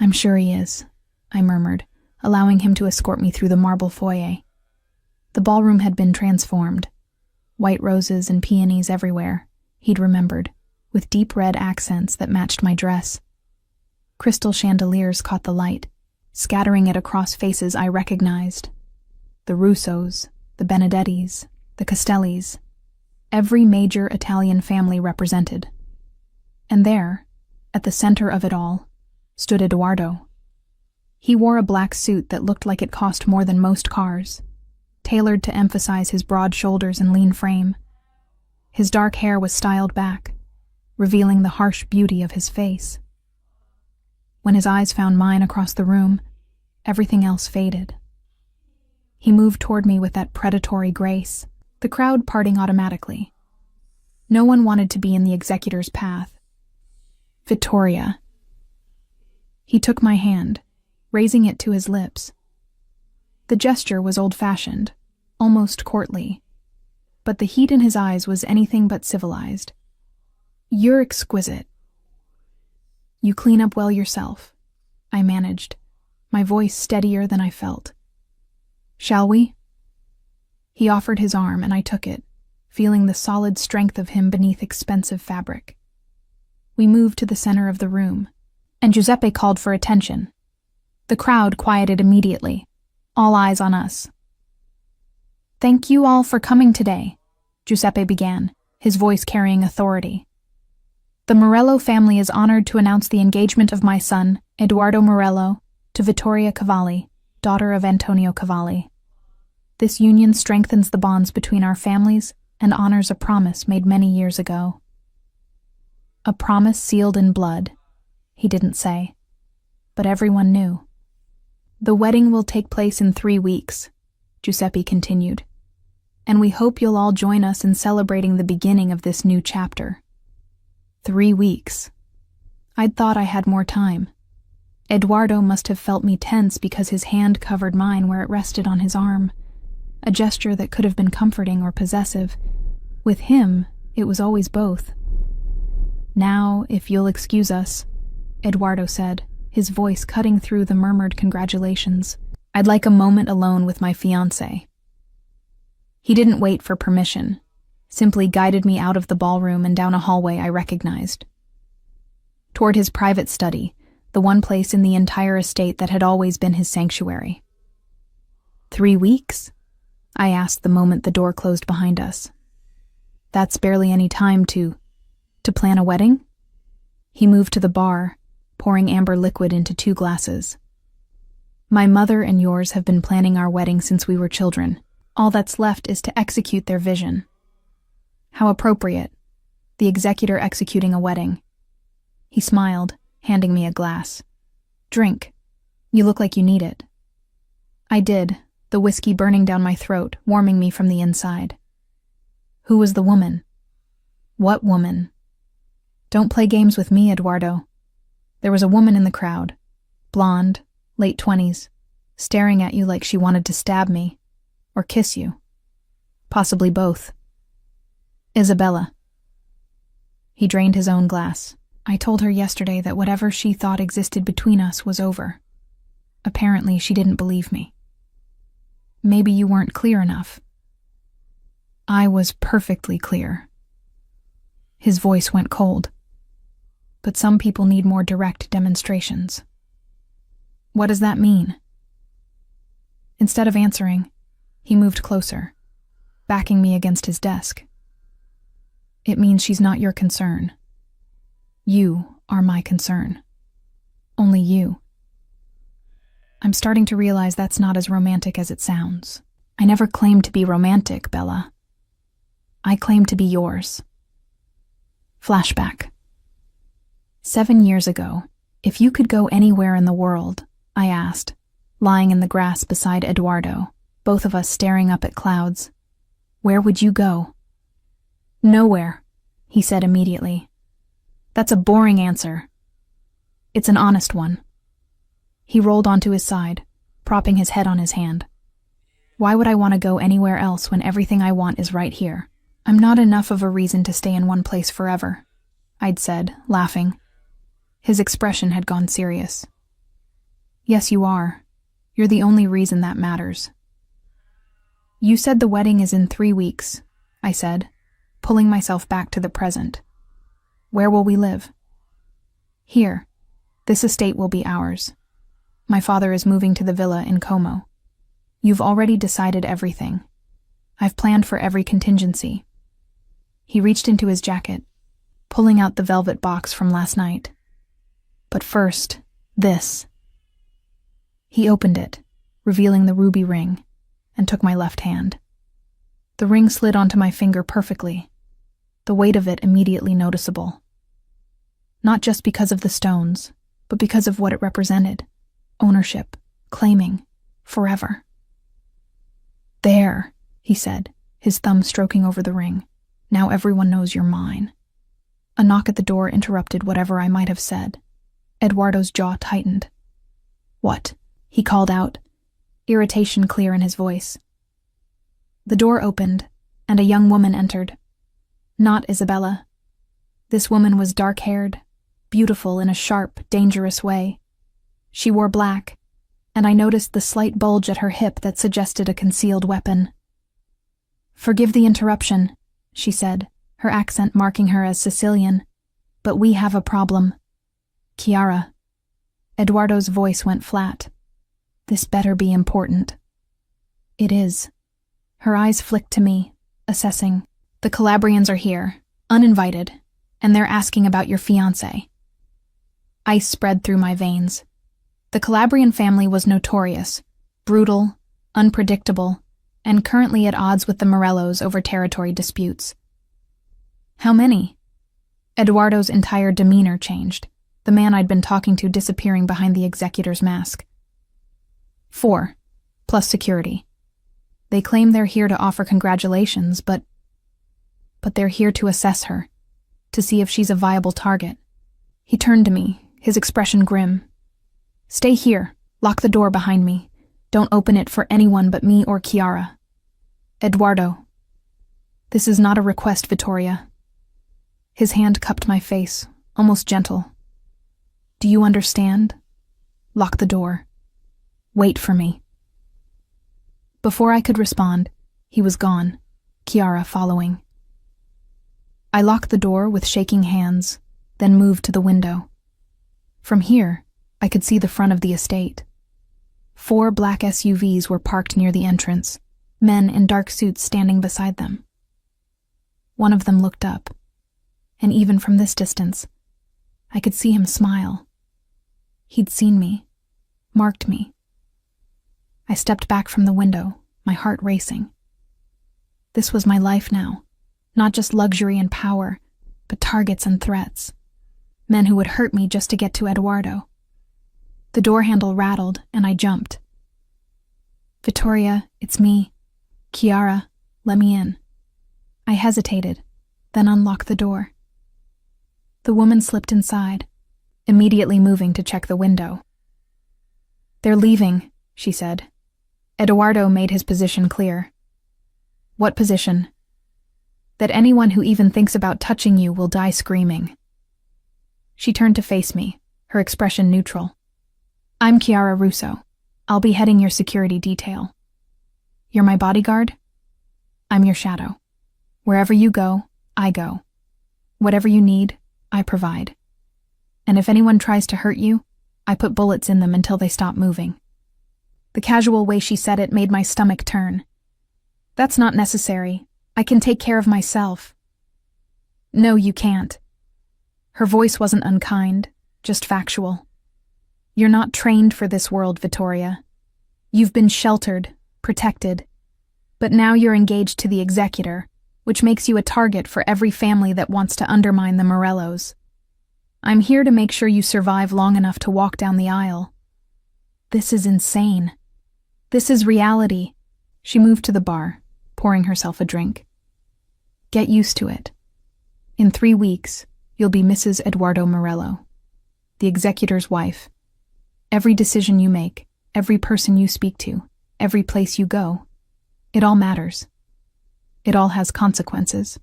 "I'm sure he is," I murmured, allowing him to escort me through the marble foyer. The ballroom had been transformed. White roses and peonies everywhere, he'd remembered, with deep red accents that matched my dress. Crystal chandeliers caught the light, scattering it across faces I recognized. The Russos, the Benedettis, the Castellis, every major Italian family represented. And there, at the center of it all, stood Eduardo. He wore a black suit that looked like it cost more than most cars, tailored to emphasize his broad shoulders and lean frame. His dark hair was styled back, revealing the harsh beauty of his face. When his eyes found mine across the room, everything else faded. He moved toward me with that predatory grace, the crowd parting automatically. No one wanted to be in the executor's path. "Vittoria." He took my hand, raising it to his lips. The gesture was old-fashioned, almost courtly, but the heat in his eyes was anything but civilized. "You're exquisite." "You clean up well yourself," I managed, my voice steadier than I felt. "Shall we?" He offered his arm, and I took it, feeling the solid strength of him beneath expensive fabric. We moved to the center of the room, and Giuseppe called for attention. The crowd quieted immediately, all eyes on us. "Thank you all for coming today," Giuseppe began, his voice carrying authority. "The Morello family is honored to announce the engagement of my son, Edoardo Morello, to Vittoria Cavalli, daughter of Antonio Cavalli. This union strengthens the bonds between our families and honors a promise made many years ago." A promise sealed in blood, he didn't say, but everyone knew. "The wedding will take place in 3 weeks," Giuseppe continued, "and we hope you'll all join us in celebrating the beginning of this new chapter." 3 weeks. I'd thought I had more time. Edoardo must have felt me tense because his hand covered mine where it rested on his arm, a gesture that could have been comforting or possessive. With him, it was always both. "Now, if you'll excuse us," Edoardo said, his voice cutting through the murmured congratulations. "I'd like a moment alone with my fiancé." He didn't wait for permission, simply guided me out of the ballroom and down a hallway I recognized. Toward his private study, the one place in the entire estate that had always been his sanctuary. 3 weeks? I asked the moment the door closed behind us. "That's barely any time to plan a wedding?" He moved to the bar, pouring amber liquid into 2 glasses. "My mother and yours have been planning our wedding since we were children. All that's left is to execute their vision." How appropriate, the executor executing a wedding. He smiled, handing me a glass. "Drink. You look like you need it." I did, the whiskey burning down my throat, warming me from the inside. "Who was the woman?" "What woman?" "Don't play games with me, Edoardo. There was a woman in the crowd, blonde, late 20s, staring at you like she wanted to stab me, or kiss you. Possibly both. Isabella." He drained his own glass. "I told her yesterday that whatever she thought existed between us was over. Apparently, she didn't believe me." "Maybe you weren't clear enough." "I was perfectly clear." His voice went cold. "But some people need more direct demonstrations." "What does that mean?" Instead of answering, he moved closer, backing me against his desk. "It means she's not your concern. You are my concern. Only you." I'm starting to realize that's not as romantic as it sounds. I never claimed to be romantic, Bella. I claimed to be yours. Flashback. 7 years ago, if you could go anywhere in the world, I asked, lying in the grass beside Edoardo, both of us staring up at clouds, where would you go? "Nowhere," he said immediately. "That's a boring answer." "It's an honest one." He rolled onto his side, propping his head on his hand. "Why would I want to go anywhere else when everything I want is right here? I'm not enough of a reason to stay in one place forever," I'd said, laughing. His expression had gone serious. "Yes, you are. You're the only reason that matters." "You said the wedding is in 3 weeks," I said, pulling myself back to the present. "Where will we live?" "Here. This estate will be ours. My father is moving to the villa in Como. You've already decided everything. I've planned for every contingency." He reached into his jacket, pulling out the velvet box from last night. "But first, this." He opened it, revealing the ruby ring, and took my left hand. The ring slid onto my finger perfectly, the weight of it immediately noticeable. Not just because of the stones, but because of what it represented. Ownership, claiming, forever. "There," he said, his thumb stroking over the ring. "Now everyone knows you're mine." A knock at the door interrupted whatever I might have said. Edoardo's jaw tightened. "What?" he called out, irritation clear in his voice. The door opened, and a young woman entered. Not Isabella. This woman was dark-haired, beautiful in a sharp, dangerous way. She wore black, and I noticed the slight bulge at her hip that suggested a concealed weapon. "Forgive the interruption," she said, her accent marking her as Sicilian. But we have a problem. Chiara. Eduardo's voice went flat. This better be important. It is. Her eyes flicked to me, assessing. The Calabrians are here, uninvited, and they're asking about your fiancé. Ice spread through my veins. The Calabrian family was notorious, brutal, unpredictable, and currently at odds with the Morellos over territory disputes. How many? Eduardo's entire demeanor changed, the man I'd been talking to disappearing behind the executor's mask. 4, plus security. They claim they're here to offer congratulations, but they're here to assess her, to see if she's a viable target. He turned to me, his expression grim. Stay here, lock the door behind me. Don't open it for anyone but me or Chiara. Eduardo. This is not a request, Vittoria. His hand cupped my face, almost gentle. Do you understand? Lock the door. Wait for me. Before I could respond, he was gone, Chiara following. I locked the door with shaking hands, then moved to the window. From here, I could see the front of the estate. 4 black SUVs were parked near the entrance, men in dark suits standing beside them. One of them looked up, and even from this distance, I could see him smile. He'd seen me, marked me. I stepped back from the window, my heart racing. This was my life now, not just luxury and power, but targets and threats. Men who would hurt me just to get to Eduardo. The door handle rattled, and I jumped. Vittoria, it's me. Chiara, let me in. I hesitated, then unlocked the door. The woman slipped inside, immediately moving to check the window. They're leaving, she said. Eduardo made his position clear. What position? That anyone who even thinks about touching you will die screaming. She turned to face me, her expression neutral. I'm Chiara Russo. I'll be heading your security detail. You're my bodyguard? I'm your shadow. Wherever you go, I go. Whatever you need, I provide. And if anyone tries to hurt you, I put bullets in them until they stop moving. The casual way she said it made my stomach turn. That's not necessary. I can take care of myself. No, you can't. Her voice wasn't unkind, just factual. You're not trained for this world, Vittoria. You've been sheltered, protected. But now you're engaged to the executor, which makes you a target for every family that wants to undermine the Morellos. I'm here to make sure you survive long enough to walk down the aisle. This is insane. This is reality. She moved to the bar, pouring herself a drink. Get used to it. In 3 weeks, you'll be Mrs. Eduardo Morello, the executor's wife. Every decision you make, every person you speak to, every place you go, it all matters. It all has consequences.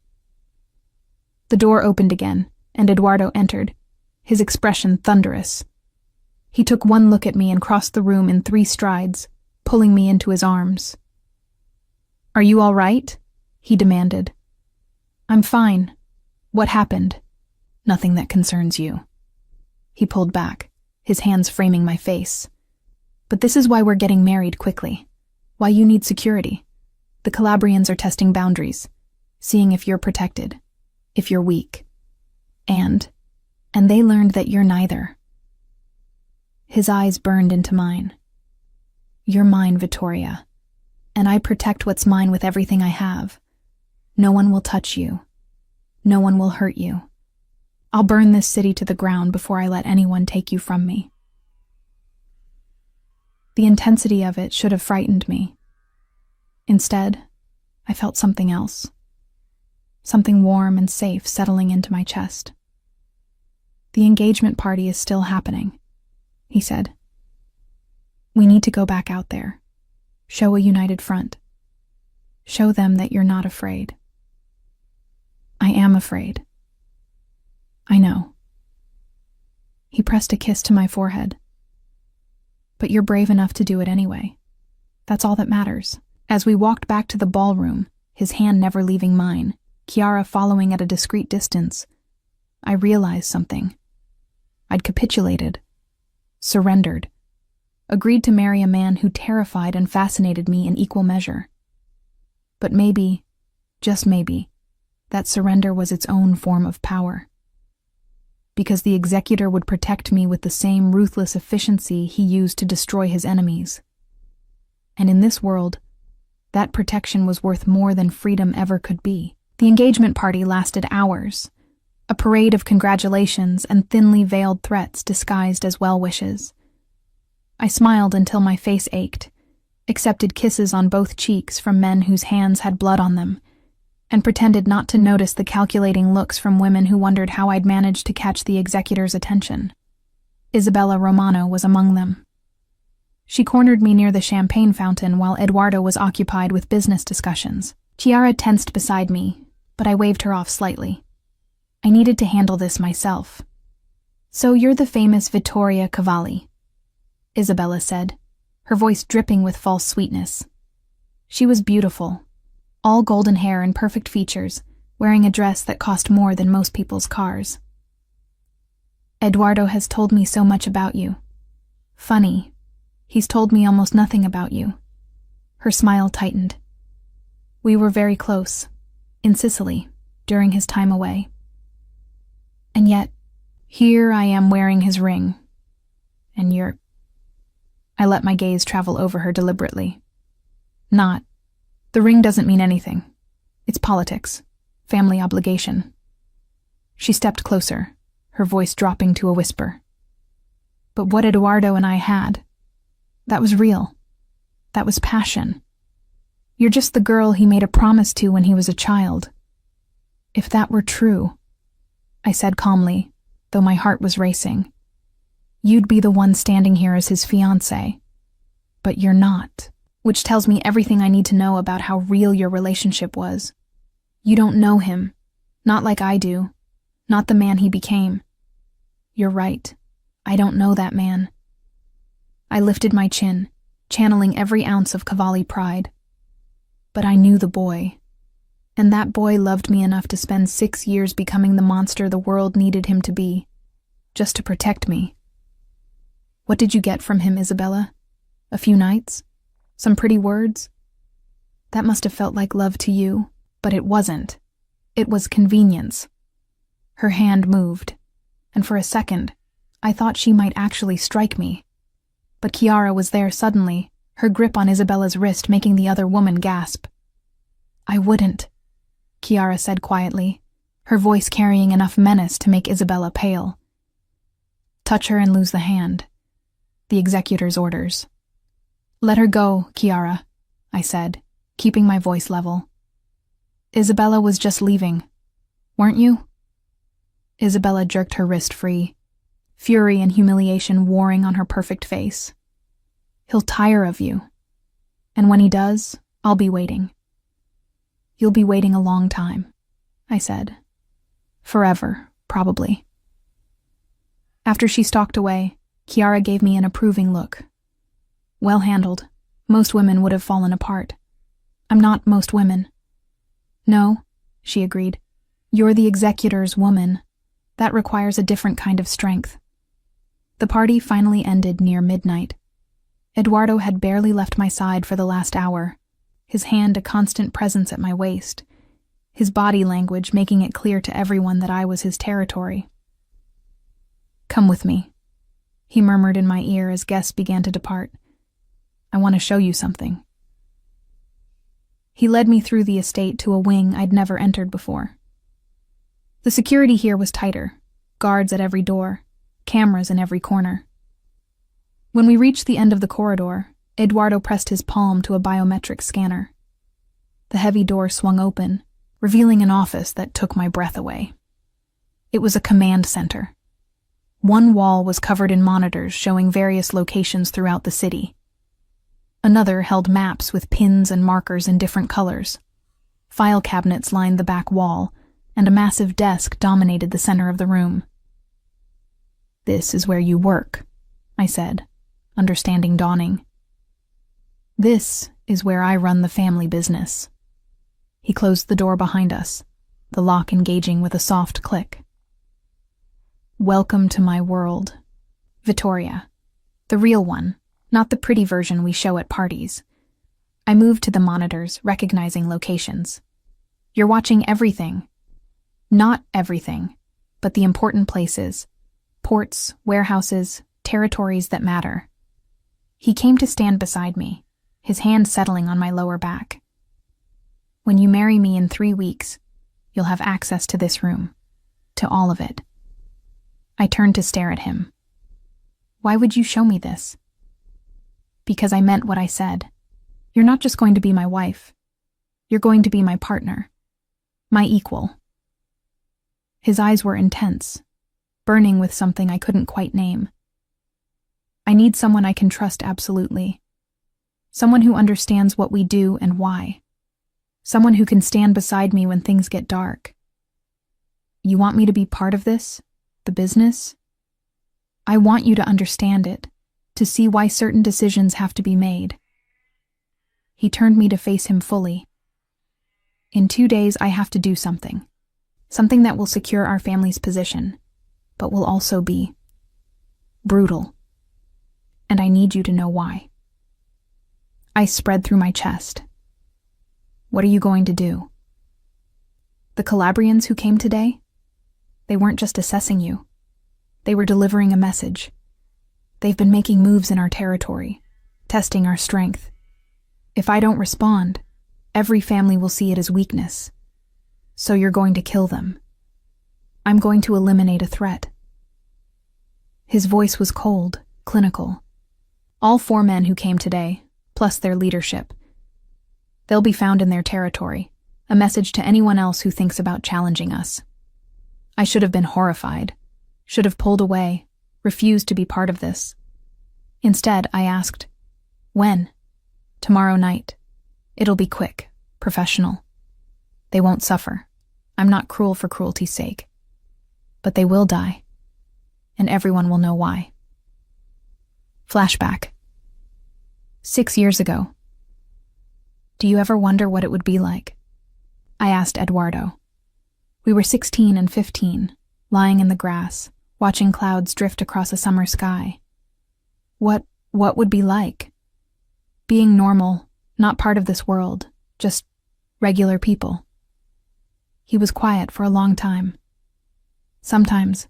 The door opened again, and Eduardo entered, his expression thunderous. He took one look at me and crossed the room in 3 strides, pulling me into his arms. Are you all right? He demanded. I'm fine. What happened? Nothing that concerns you. He pulled back, his hands framing my face. But this is why we're getting married quickly. Why you need security. The Calabrians are testing boundaries, seeing if you're protected, if you're weak. And they learned that you're neither. His eyes burned into mine. You're mine, Vittoria, and I protect what's mine with everything I have. No one will touch you. No one will hurt you. I'll burn this city to the ground before I let anyone take you from me. The intensity of it should have frightened me. Instead, I felt something else. Something warm and safe settling into my chest. The engagement party is still happening, he said. We need to go back out there. Show a united front. Show them that you're not afraid. I am afraid. I know. He pressed a kiss to my forehead. But you're brave enough to do it anyway. That's all that matters. As we walked back to the ballroom, his hand never leaving mine, Chiara following at a discreet distance, I realized something. I'd capitulated, surrendered, agreed to marry a man who terrified and fascinated me in equal measure. But maybe, just maybe, that surrender was its own form of power. Because the executor would protect me with the same ruthless efficiency he used to destroy his enemies. And in this world, that protection was worth more than freedom ever could be. The engagement party lasted hours, a parade of congratulations and thinly veiled threats disguised as well-wishes. I smiled until my face ached, accepted kisses on both cheeks from men whose hands had blood on them, and pretended not to notice the calculating looks from women who wondered how I'd managed to catch the executor's attention. Isabella Romano was among them. She cornered me near the champagne fountain while Eduardo was occupied with business discussions. Chiara tensed beside me, but I waved her off slightly. I needed to handle this myself. "So you're the famous Vittoria Cavalli," Isabella said, her voice dripping with false sweetness. She was beautiful, all golden hair and perfect features, wearing a dress that cost more than most people's cars. "Eduardo has told me so much about you. Funny, he's told me almost nothing about you." Her smile tightened. "We were very close, in Sicily, during his time away. And yet, here I am wearing his ring, and you're—" I let my gaze travel over her deliberately. "Not. The ring doesn't mean anything. It's politics, family obligation." She stepped closer, her voice dropping to a whisper. "But what Eduardo and I had, that was real. That was passion. You're just the girl he made a promise to when he was a child. If that were true," I said calmly, though my heart was racing, "you'd be the one standing here as his fiancé. But you're not, which tells me everything I need to know about how real your relationship was. You don't know him, not like I do, not the man he became. You're right, I don't know that man." I lifted my chin, channeling every ounce of Cavalli pride. But I knew the boy, and that boy loved me enough to spend 6 years becoming the monster the world needed him to be, just to protect me. "What did you get from him, Isabella? A few nights? Some pretty words? That must have felt like love to you, but it wasn't. It was convenience." Her hand moved, and for a second, I thought she might actually strike me. But Chiara was there suddenly, her grip on Isabella's wrist making the other woman gasp. "I wouldn't," Chiara said quietly, her voice carrying enough menace to make Isabella pale. "Touch her and lose the hand," the executor's orders. "Let her go, Chiara," I said, keeping my voice level. "Isabella was just leaving, weren't you?" Isabella jerked her wrist free, fury and humiliation warring on her perfect face. "He'll tire of you, and when he does, I'll be waiting." "You'll be waiting a long time," I said. "Forever, probably." After she stalked away, Chiara gave me an approving look. "Well handled. Most women would have fallen apart. I'm not most women." "No," she agreed. "You're the executor's woman. That requires a different kind of strength." The party finally ended near midnight. Eduardo had barely left my side for the last hour, his hand a constant presence at my waist, his body language making it clear to everyone that I was his territory. "Come with me," he murmured in my ear as guests began to depart. "I want to show you something." He led me through the estate to a wing I'd never entered before. The security here was tighter, guards at every door, cameras in every corner. When we reached the end of the corridor, Eduardo pressed his palm to a biometric scanner. The heavy door swung open, revealing an office that took my breath away. It was a command center. One wall was covered in monitors showing various locations throughout the city. Another held maps with pins and markers in different colors. File cabinets lined the back wall, and a massive desk dominated the center of the room. "This is where you work," I said, understanding dawning. "This is where I run the family business." He closed the door behind us, the lock engaging with a soft click. Welcome to my world. Vittoria. The real one, not the pretty version we show at parties. I moved to the monitors, recognizing locations. You're watching everything. Not everything, but the important places. Ports, warehouses, territories that matter. He came to stand beside me, his hand settling on my lower back. When you marry me in 3 weeks, you'll have access to this room. To all of it. I turned to stare at him. Why would you show me this? Because I meant what I said. You're not just going to be my wife. You're going to be my partner. My equal. His eyes were intense, burning with something I couldn't quite name. I need someone I can trust absolutely. Someone who understands what we do and why. Someone who can stand beside me when things get dark. You want me to be part of this? The business? I want you to understand it, to see why certain decisions have to be made. He turned me to face him fully. In 2 days, I have to do something. Something that will secure our family's position, but will also be brutal. And I need you to know why. Ice spread through my chest. What are you going to do? The Calabrians who came today? They weren't just assessing you. They were delivering a message. They've been making moves in our territory, testing our strength. If I don't respond, every family will see it as weakness. So you're going to kill them. I'm going to eliminate a threat. His voice was cold, clinical. All 4 men who came today, plus their leadership. They'll be found in their territory, a message to anyone else who thinks about challenging us. I should have been horrified, should have pulled away, refused to be part of this. Instead, I asked, when? Tomorrow night. It'll be quick, professional. They won't suffer. I'm not cruel for cruelty's sake. But they will die. And everyone will know why. Flashback. 6 years ago. Do you ever wonder what it would be like? I asked Eduardo. We were 16 and 15, lying in the grass, watching clouds drift across a summer sky. What would be like? Being normal, not part of this world, just regular people. He was quiet for a long time. Sometimes.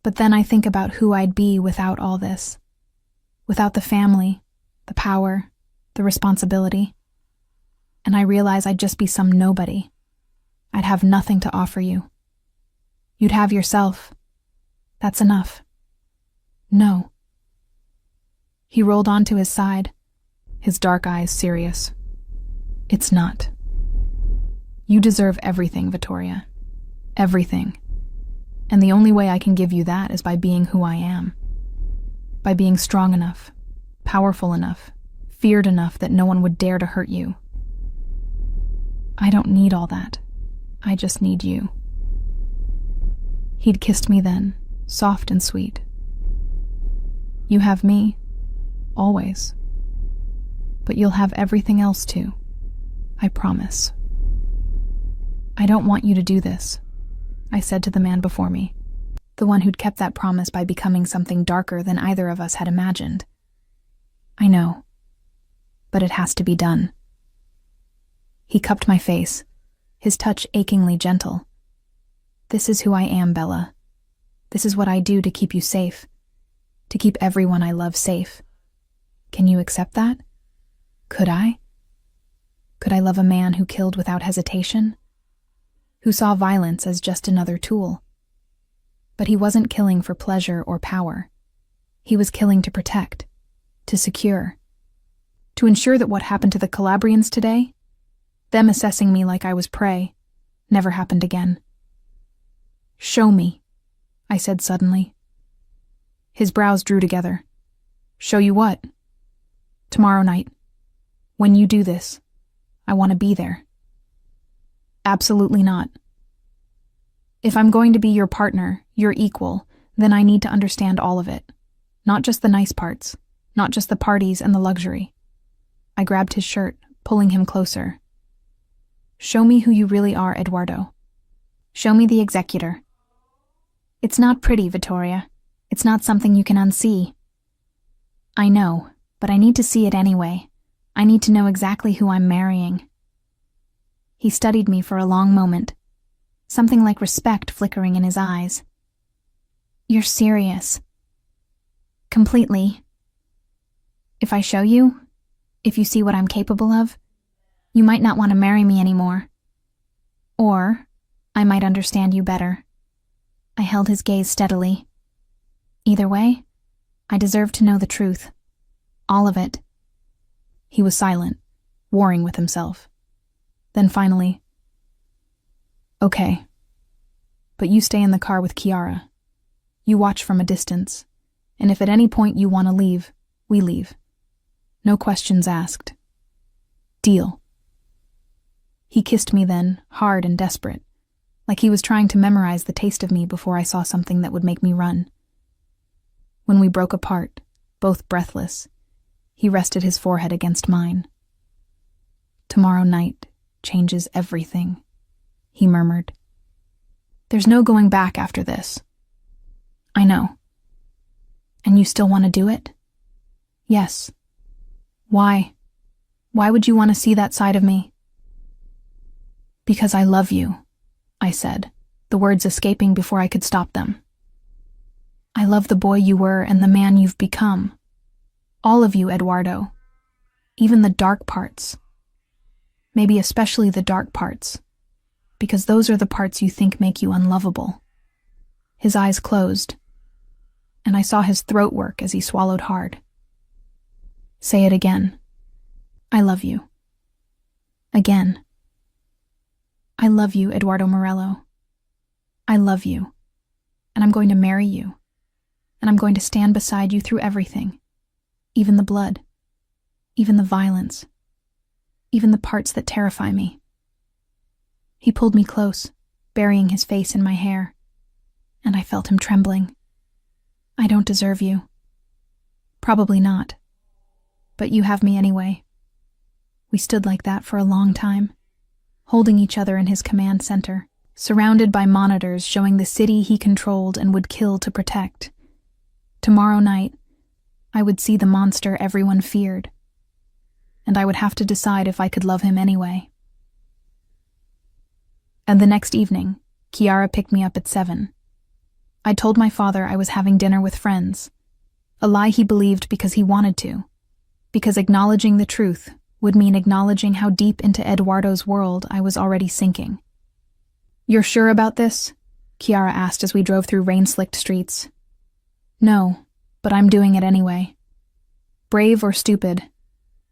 But then I think about who I'd be without all this. Without the family, the power, the responsibility. And I realize I'd just be some nobody. I'd have nothing to offer you. You'd have yourself. That's enough. No. He rolled onto his side, his dark eyes serious. It's not. You deserve everything, Vittoria. Everything. And the only way I can give you that is by being who I am. By being strong enough, powerful enough, feared enough that no one would dare to hurt you. I don't need all that. I just need you. He'd kissed me then, soft and sweet. You have me, always. But you'll have everything else too. I promise. I don't want you to do this, I said to the man before me, the one who'd kept that promise by becoming something darker than either of us had imagined. I know, but it has to be done. He cupped my face, his touch achingly gentle. This is who I am, Bella. This is what I do to keep you safe, to keep everyone I love safe. Can you accept that? Could I? Could I love a man who killed without hesitation? Who saw violence as just another tool? But he wasn't killing for pleasure or power. He was killing to protect, to secure, to ensure that what happened to the Calabrians today, them assessing me like I was prey, never happened again. Show me, I said suddenly. His brows drew together. Show you what? Tomorrow night. When you do this, I want to be there. Absolutely not. If I'm going to be your partner, your equal, then I need to understand all of it. Not just the nice parts, not just the parties and the luxury. I grabbed his shirt, pulling him closer. Show me who you really are, Eduardo. Show me the executor. It's not pretty, Vittoria. It's not something you can unsee. I know, but I need to see it anyway. I need to know exactly who I'm marrying. He studied me for a long moment, something like respect flickering in his eyes. You're serious. Completely. If I show you, if you see what I'm capable of, you might not want to marry me anymore. Or, I might understand you better. I held his gaze steadily. Either way, I deserve to know the truth. All of it. He was silent, warring with himself. Then finally, okay. But you stay in the car with Chiara. You watch from a distance, and if at any point you want to leave, we leave. No questions asked. Deal. He kissed me then, hard and desperate, like he was trying to memorize the taste of me before I saw something that would make me run. When we broke apart, both breathless, he rested his forehead against mine. Tomorrow night changes everything, he murmured. There's no going back after this. I know. And you still want to do it? Yes. Why? Why would you want to see that side of me? Because I love you, I said, the words escaping before I could stop them. I love the boy you were and the man you've become. All of you, Eduardo. Even the dark parts. Maybe especially the dark parts, because those are the parts you think make you unlovable. His eyes closed, and I saw his throat work as he swallowed hard. Say it again. I love you. Again. I love you, Eduardo Morello. I love you, and I'm going to marry you, and I'm going to stand beside you through everything, even the blood, even the violence, even the parts that terrify me. He pulled me close, burying his face in my hair, and I felt him trembling. I don't deserve you. Probably not. But you have me anyway. We stood like that for a long time, holding each other in his command center, surrounded by monitors showing the city he controlled and would kill to protect. Tomorrow night, I would see the monster everyone feared, and I would have to decide if I could love him anyway. And the next evening, Chiara picked me up at 7. I told my father I was having dinner with friends, a lie he believed because he wanted to, because acknowledging the truth would mean acknowledging how deep into Eduardo's world I was already sinking. You're sure about this? Chiara asked as we drove through rain-slicked streets. No, but I'm doing it anyway. Brave or stupid?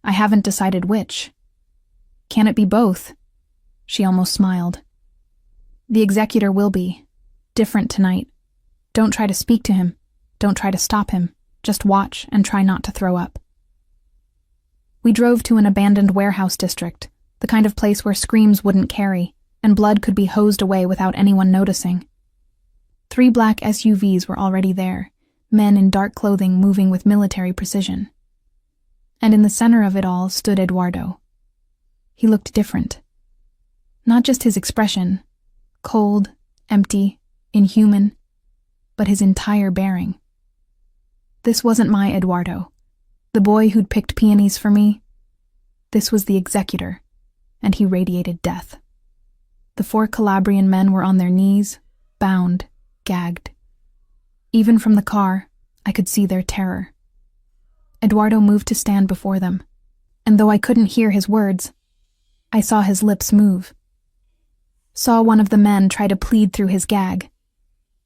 I haven't decided which. Can it be both? She almost smiled. The executor will be. Different tonight. Don't try to speak to him. Don't try to stop him. Just watch and try not to throw up. We drove to an abandoned warehouse district, the kind of place where screams wouldn't carry, and blood could be hosed away without anyone noticing. 3 black SUVs were already there, men in dark clothing moving with military precision. And in the center of it all stood Eduardo. He looked different. Not just his expression, cold, empty, inhuman, but his entire bearing. This wasn't my Eduardo, the boy who'd picked peonies for me. This was the executor, and he radiated death. The 4 Calabrian men were on their knees, bound, gagged. Even from the car, I could see their terror. Eduardo moved to stand before them, and though I couldn't hear his words, I saw his lips move. Saw one of the men try to plead through his gag.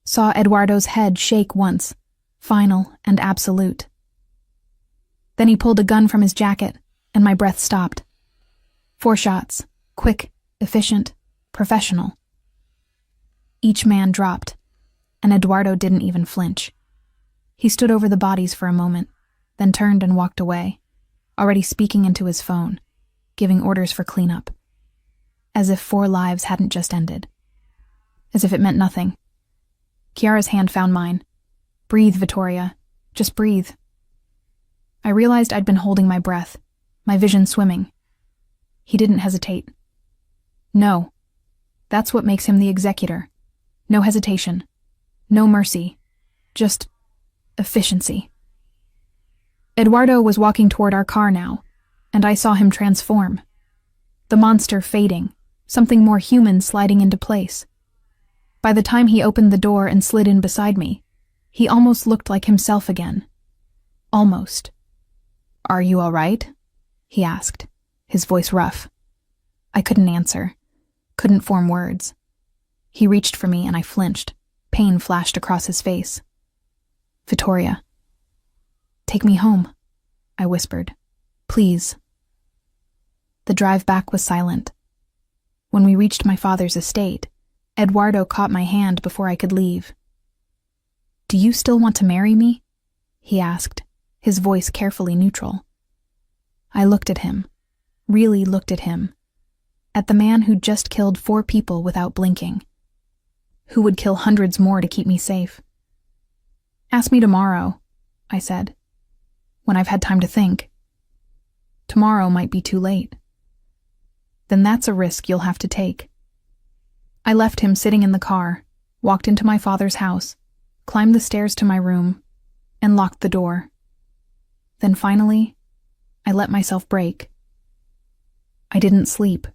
Saw Eduardo's head shake once, final and absolute. Then he pulled a gun from his jacket, and my breath stopped. 4 shots, quick, efficient, professional. Each man dropped, and Eduardo didn't even flinch. He stood over the bodies for a moment, then turned and walked away, already speaking into his phone, giving orders for cleanup. As if 4 lives hadn't just ended. As if it meant nothing. Chiara's hand found mine. Breathe, Vittoria. Just breathe. I realized I'd been holding my breath, my vision swimming. He didn't hesitate. No. That's what makes him the executor. No hesitation. No mercy. Just efficiency. Eduardo was walking toward our car now, and I saw him transform. The monster fading, something more human sliding into place. By the time he opened the door and slid in beside me, he almost looked like himself again. Almost. "Are you all right?" he asked, his voice rough. I couldn't answer, couldn't form words. He reached for me and I flinched. Pain flashed across his face. "Vittoria." "Take me home," I whispered. "Please." The drive back was silent. When we reached my father's estate, Eduardo caught my hand before I could leave. "Do you still want to marry me?" he asked, his voice carefully neutral. I looked at him, really looked at him, at the man who'd just killed 4 people without blinking, who would kill hundreds more to keep me safe. "Ask me tomorrow," I said, "when I've had time to think. Tomorrow might be too late." "Then that's a risk you'll have to take." I left him sitting in the car, walked into my father's house, climbed the stairs to my room, and locked the door. Then finally, I let myself break. I didn't sleep.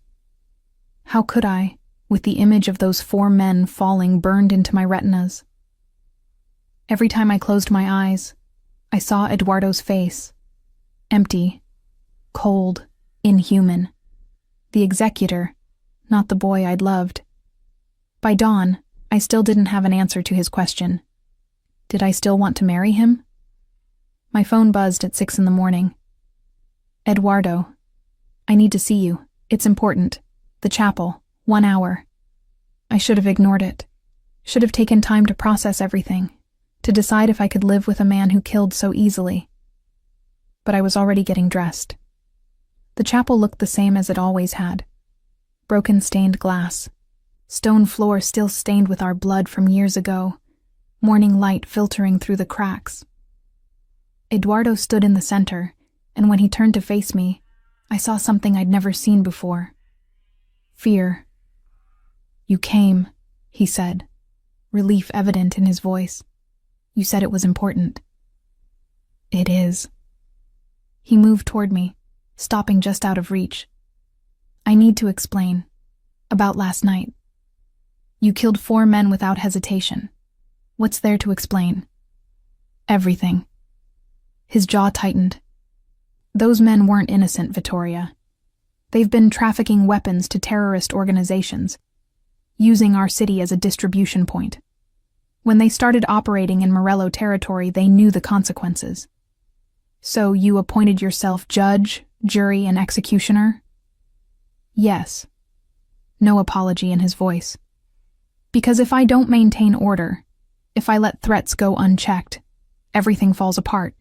How could I, with the image of those 4 men falling burned into my retinas? Every time I closed my eyes, I saw Eduardo's face. Empty, cold, inhuman. The executor, not the boy I'd loved. By dawn, I still didn't have an answer to his question. Did I still want to marry him? My phone buzzed at 6 a.m. "Eduardo, I need to see you. It's important. The chapel, 1 hour." I should have ignored it. Should have taken time to process everything, to decide if I could live with a man who killed so easily. But I was already getting dressed. The chapel looked the same as it always had. Broken stained glass. Stone floor still stained with our blood from years ago. Morning light filtering through the cracks. Eduardo stood in the center, and when he turned to face me, I saw something I'd never seen before. Fear. "You came," he said, relief evident in his voice. "You said it was important." "It is." He moved toward me, stopping just out of reach. "I need to explain. About last night. You killed 4 men without hesitation. What's there to explain?" "Everything." His jaw tightened. "Those men weren't innocent, Vittoria. They've been trafficking weapons to terrorist organizations, using our city as a distribution point. When they started operating in Morello territory, they knew the consequences. So you appointed yourself judge, jury, and executioner?" "Yes." No apology in his voice. "Because if I don't maintain order, if I let threats go unchecked, everything falls apart.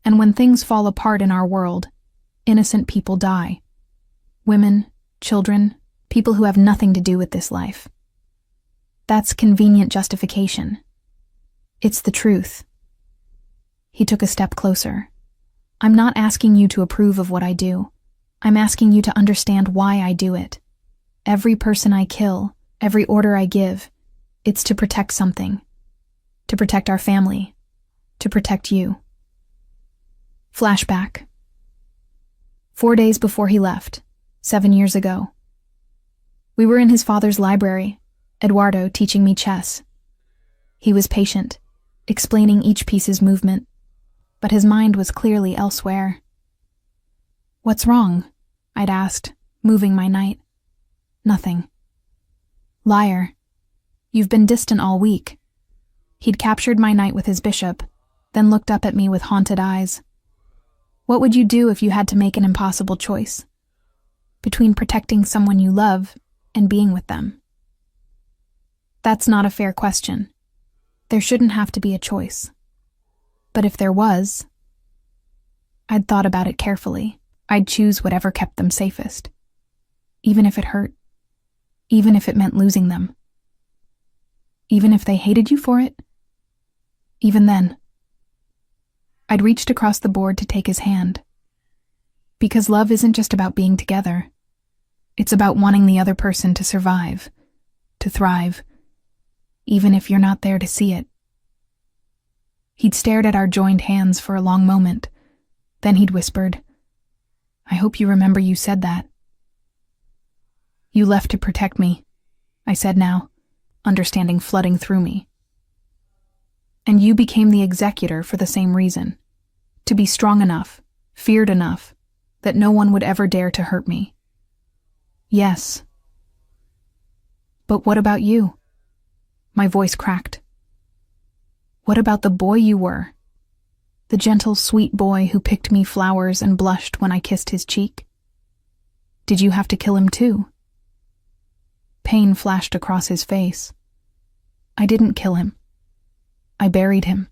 And when things fall apart in our world, innocent people die. Women, children, people who have nothing to do with this life. That's convenient justification. It's the truth." He took a step closer. "I'm not asking you to approve of what I do. I'm asking you to understand why I do it. Every person I kill, every order I give, it's to protect something. To protect our family. To protect you." Flashback. 4 days before he left, 7 years ago. We were in his father's library, Eduardo teaching me chess. He was patient, explaining each piece's movement, but his mind was clearly elsewhere. "What's wrong?" I'd asked, moving my knight. "Nothing." "Liar. You've been distant all week." He'd captured my knight with his bishop, then looked up at me with haunted eyes. "What would you do if you had to make an impossible choice? Between protecting someone you love and being with them?" "That's not a fair question. There shouldn't have to be a choice. But if there was..." I'd thought about it carefully. I'd choose whatever kept them safest. Even if it hurt. Even if it meant losing them. Even if they hated you for it. Even then. I'd reached across the board to take his hand. Because love isn't just about being together. It's about wanting the other person to survive, to thrive, even if you're not there to see it." He'd stared at our joined hands for a long moment. Then he'd whispered, "I hope you remember you said that." "You left to protect me," I said now, understanding flooding through me. "And you became the executor for the same reason, to be strong enough, feared enough, that no one would ever dare to hurt me." "Yes. But what about you?" My voice cracked. "What about the boy you were? The gentle, sweet boy who picked me flowers and blushed when I kissed his cheek? Did you have to kill him too?" Pain flashed across his face. "I didn't kill him. I buried him.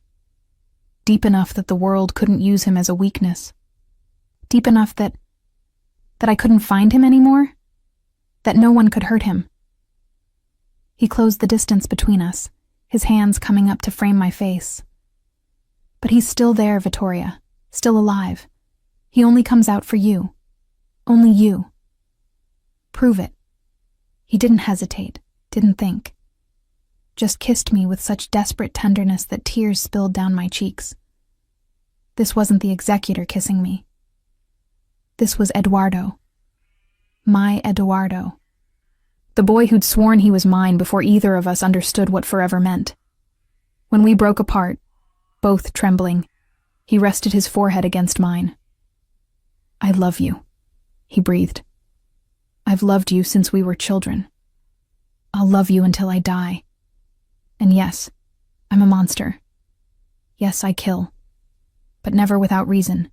Deep enough that the world couldn't use him as a weakness. Deep enough that I couldn't find him anymore. That no one could hurt him." He closed the distance between us, his hands coming up to frame my face. "But he's still there, Vittoria, still alive. He only comes out for you. Only you. Prove it." He didn't hesitate, didn't think. Just kissed me with such desperate tenderness that tears spilled down my cheeks. This wasn't the executor kissing me. This was Eduardo. My Eduardo. The boy who'd sworn he was mine before either of us understood what forever meant. When we broke apart, both trembling, he rested his forehead against mine. "I love you," he breathed. "I've loved you since we were children. I'll love you until I die. And yes, I'm a monster. Yes, I kill. But never without reason.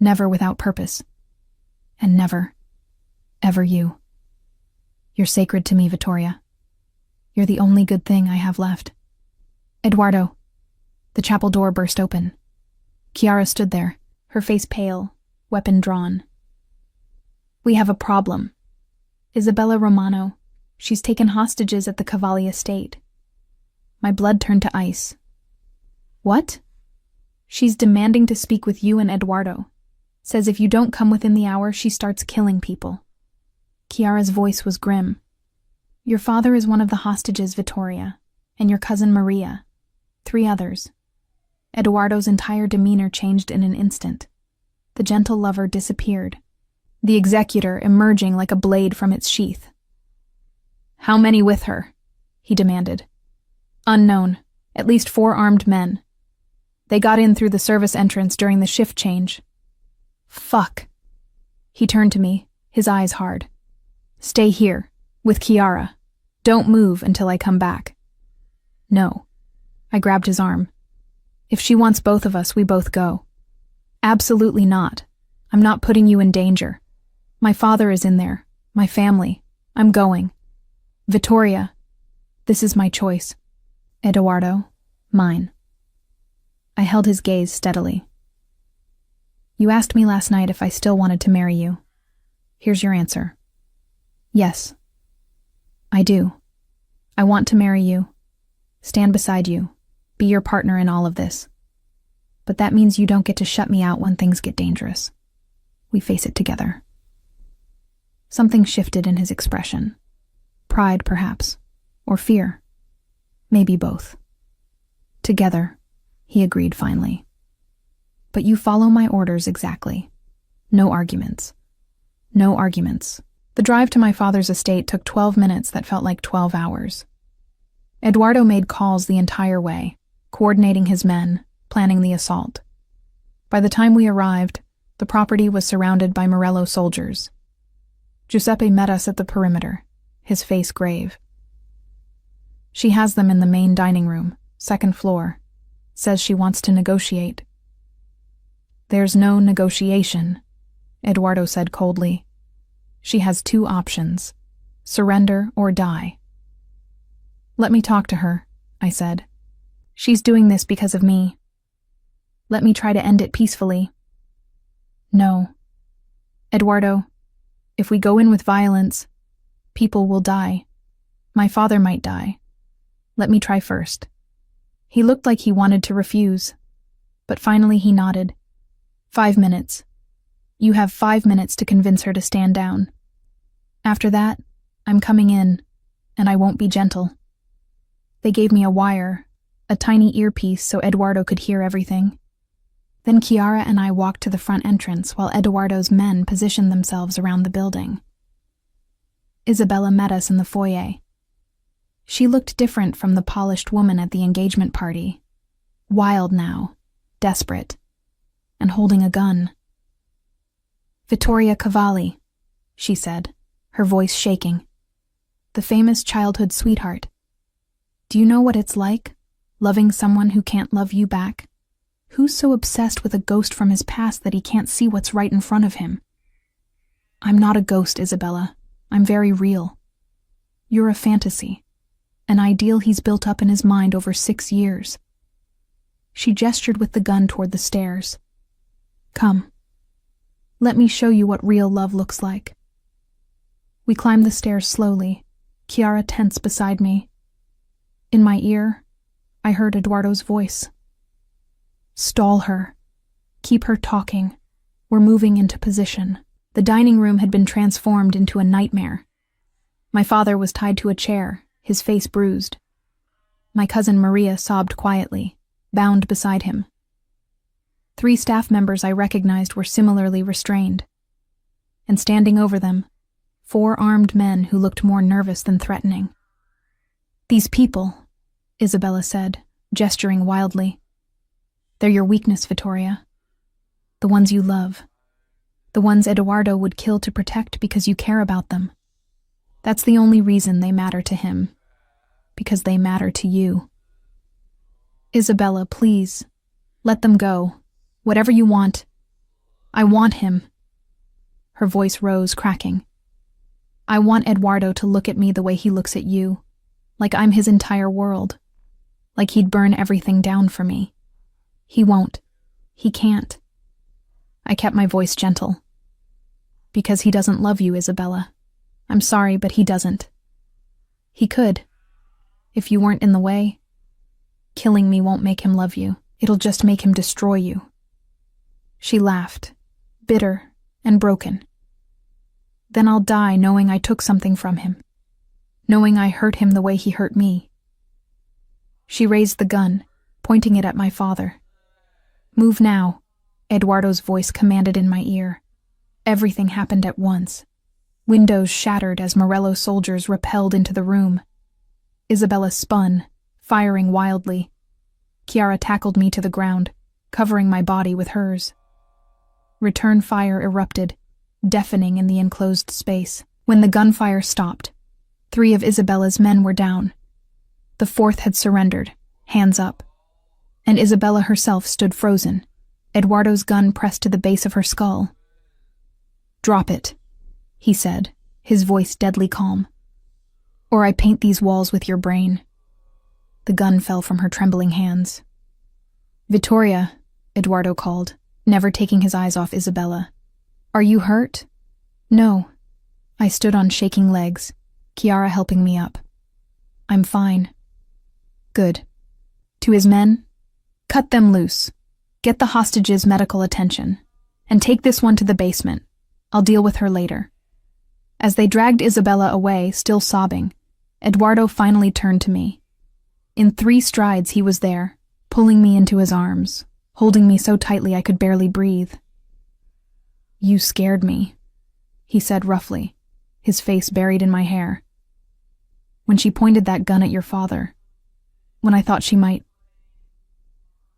Never without purpose. And never, ever you. You're sacred to me, Vittoria. You're the only good thing I have left." "Eduardo." The chapel door burst open. Chiara stood there, her face pale, weapon drawn. "We have a problem. Isabella Romano. She's taken hostages at the Cavalli estate." My blood turned to ice. "What?" "She's demanding to speak with you and Eduardo. Says if you don't come within the hour, she starts killing people." Chiara's voice was grim. "Your father is one of the hostages, Vittoria, and your cousin Maria. 3 others." Eduardo's entire demeanor changed in an instant. The gentle lover disappeared, the executor emerging like a blade from its sheath. "How many with her?" he demanded. "Unknown. At least 4 armed men. They got in through the service entrance during the shift change." "Fuck." He turned to me, his eyes hard. "Stay here, with Chiara. Don't move until I come back." "No." I grabbed his arm. "If she wants both of us, we both go." "Absolutely not. I'm not putting you in danger. My father is in there. My family. I'm going. Vittoria, this is my choice. Eduardo, mine." I held his gaze steadily. "You asked me last night if I still wanted to marry you. Here's your answer. Yes. I do. I want to marry you, stand beside you, be your partner in all of this. But that means you don't get to shut me out when things get dangerous. We face it together." Something shifted in his expression. Pride, perhaps, or fear. Maybe both. "Together," he agreed finally. "But you follow my orders exactly. No arguments. No arguments." The drive to my father's estate took 12 minutes that felt like 12 hours. Eduardo made calls the entire way, coordinating his men, planning the assault. By the time we arrived, the property was surrounded by Morello soldiers. Giuseppe met us at the perimeter, his face grave. "She has them in the main dining room, 2nd floor. Says she wants to negotiate." "There's no negotiation," Eduardo said coldly. "She has 2 options, surrender or die." "Let me talk to her," I said. "She's doing this because of me. Let me try to end it peacefully." "No. Eduardo, if we go in with violence, people will die. My father might die. Let me try first." He looked like he wanted to refuse, but finally he nodded. 5 minutes. You have 5 minutes to convince her to stand down. After that, I'm coming in, and I won't be gentle." They gave me a wire, a tiny earpiece so Eduardo could hear everything. Then Chiara and I walked to the front entrance while Eduardo's men positioned themselves around the building. Isabella met us in the foyer. She looked different from the polished woman at the engagement party. Wild now, desperate, and holding a gun. "Vittoria Cavalli," she said, her voice shaking. "The famous childhood sweetheart. Do you know what it's like, loving someone who can't love you back? Who's so obsessed with a ghost from his past that he can't see what's right in front of him?" "I'm not a ghost, Isabella. I'm very real. You're a fantasy, an ideal he's built up in his mind over 6 years." She gestured with the gun toward the stairs. "Come. Let me show you what real love looks like." We climbed the stairs slowly, Chiara tense beside me. In my ear, I heard Eduardo's voice. "Stall her. Keep her talking. We're moving into position." The dining room had been transformed into a nightmare. My father was tied to a chair, his face bruised. My cousin Maria sobbed quietly, bound beside him. 3 staff members I recognized were similarly restrained. And standing over them, 4 armed men who looked more nervous than threatening. "These people," Isabella said, gesturing wildly. "They're your weakness, Vittoria. The ones you love. The ones Eduardo would kill to protect because you care about them. That's the only reason they matter to him. Because they matter to you. Isabella, please. Let them go. Whatever you want. I want him." Her voice rose, cracking. "I want Eduardo to look at me the way he looks at you. Like I'm his entire world. Like he'd burn everything down for me. He won't. He can't." I kept my voice gentle. "Because he doesn't love you, Isabella. I'm sorry, but he doesn't. He could. If you weren't in the way. Killing me won't make him love you. It'll just make him destroy you." She laughed, bitter and broken. "Then I'll die knowing I took something from him. Knowing I hurt him the way he hurt me." She raised the gun, pointing it at my father. "Move now," Eduardo's voice commanded in my ear. Everything happened at once. Windows shattered as Morello soldiers repelled into the room. Isabella spun, firing wildly. Chiara tackled me to the ground, covering my body with hers. Return fire erupted, deafening in the enclosed space. When the gunfire stopped, 3 of Isabella's men were down. The 4th had surrendered, hands up. And Isabella herself stood frozen, Eduardo's gun pressed to the base of her skull. "Drop it," he said, his voice deadly calm. "Or I paint these walls with your brain." The gun fell from her trembling hands. "Vittoria," Eduardo called, never taking his eyes off Isabella. "Are you hurt?" "No." I stood on shaking legs, Chiara helping me up. "I'm fine." "Good." To his men, "Cut them loose. Get the hostages medical attention. And take this one to the basement. I'll deal with her later." As they dragged Isabella away, still sobbing, Eduardo finally turned to me. In 3 strides he was there, pulling me into his arms, holding me so tightly I could barely breathe. "You scared me," he said roughly, his face buried in my hair. "When she pointed that gun at your father. When I thought she might."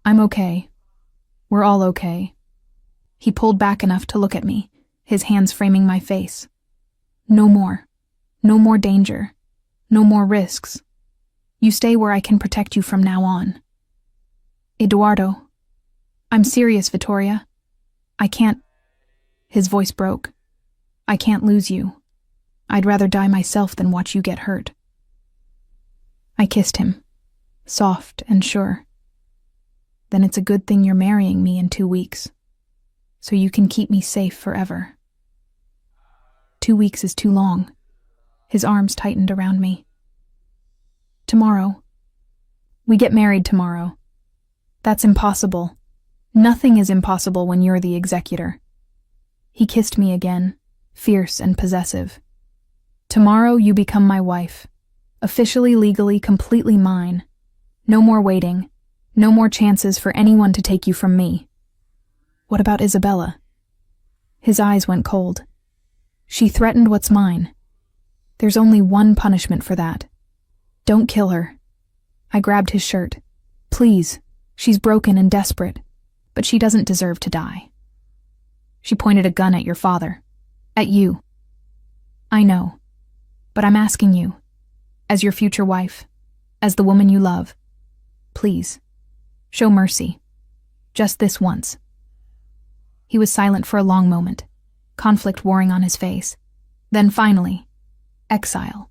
"I'm okay. We're all okay." He pulled back enough to look at me, his hands framing my face. "No more. No more danger. No more risks. You stay where I can protect you from now on." "Eduardo. I'm serious, Vittoria. I can't..." His voice broke. "I can't lose you. I'd rather die myself than watch you get hurt." I kissed him, soft and sure. "Then it's a good thing you're marrying me in 2 weeks, so you can keep me safe forever." 2 weeks is too long. His arms tightened around me. "Tomorrow. We get married tomorrow." "That's impossible. Nothing is impossible when you're the executor." He kissed me again, fierce and possessive. "Tomorrow you become my wife, Officially, legally, completely mine. No more waiting. No more chances for anyone to take you from me. What about Isabella? His eyes went cold. She threatened what's mine. There's only one punishment for that. Don't kill her. I grabbed his shirt. Please, she's broken and desperate, but she doesn't deserve to die. She pointed a gun at your father. At you. I know, but I'm asking you, as your future wife, as the woman you love, please, show mercy. Just this once. He was silent for a long moment, conflict warring on his face. Then finally, exile.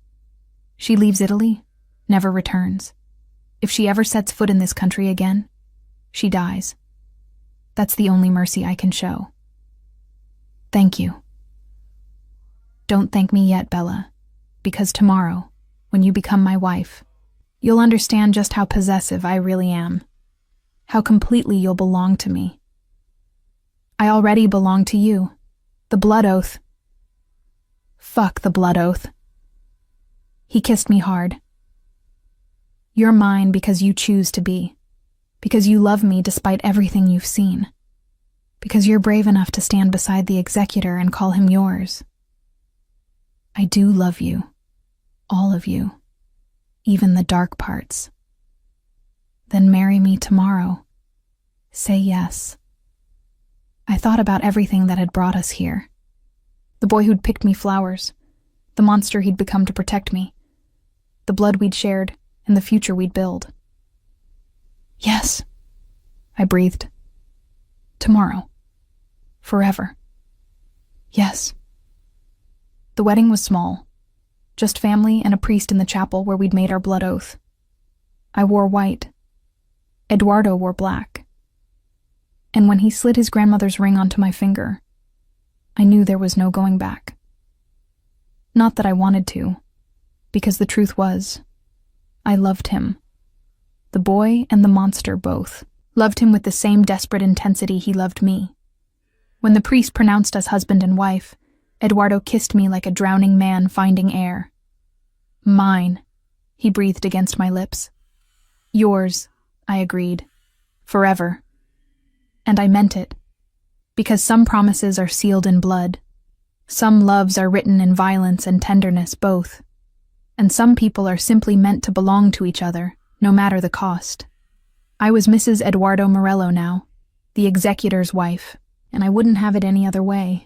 She leaves Italy, never returns. If she ever sets foot in this country again, she dies. That's the only mercy I can show. Thank you. Don't thank me yet, Bella, because tomorrow, when you become my wife, you'll understand just how possessive I really am, how completely you'll belong to me. I already belong to you. The blood oath. Fuck the blood oath. He kissed me hard. You're mine because you choose to be, because you love me despite everything you've seen, because you're brave enough to stand beside the executor and call him yours. I do love you, all of you, even the dark parts. Then marry me tomorrow. Say yes. I thought about everything that had brought us here. The boy who'd picked me flowers, the monster he'd become to protect me, the blood we'd shared, and the future we'd build. Yes, I breathed. Tomorrow. Forever. Yes. The wedding was small, just family and a priest in the chapel where we'd made our blood oath. I wore white. Eduardo wore black. And when he slid his grandmother's ring onto my finger, I knew there was no going back. Not that I wanted to, because the truth was, I loved him. The boy and the monster both loved him with the same desperate intensity he loved me. When the priest pronounced us husband and wife, Eduardo kissed me like a drowning man finding air. Mine, he breathed against my lips. Yours, I agreed. Forever. And I meant it. Because some promises are sealed in blood. Some loves are written in violence and tenderness both. And some people are simply meant to belong to each other, no matter the cost. I was Mrs. Eduardo Morello now, the executor's wife, and I wouldn't have it any other way.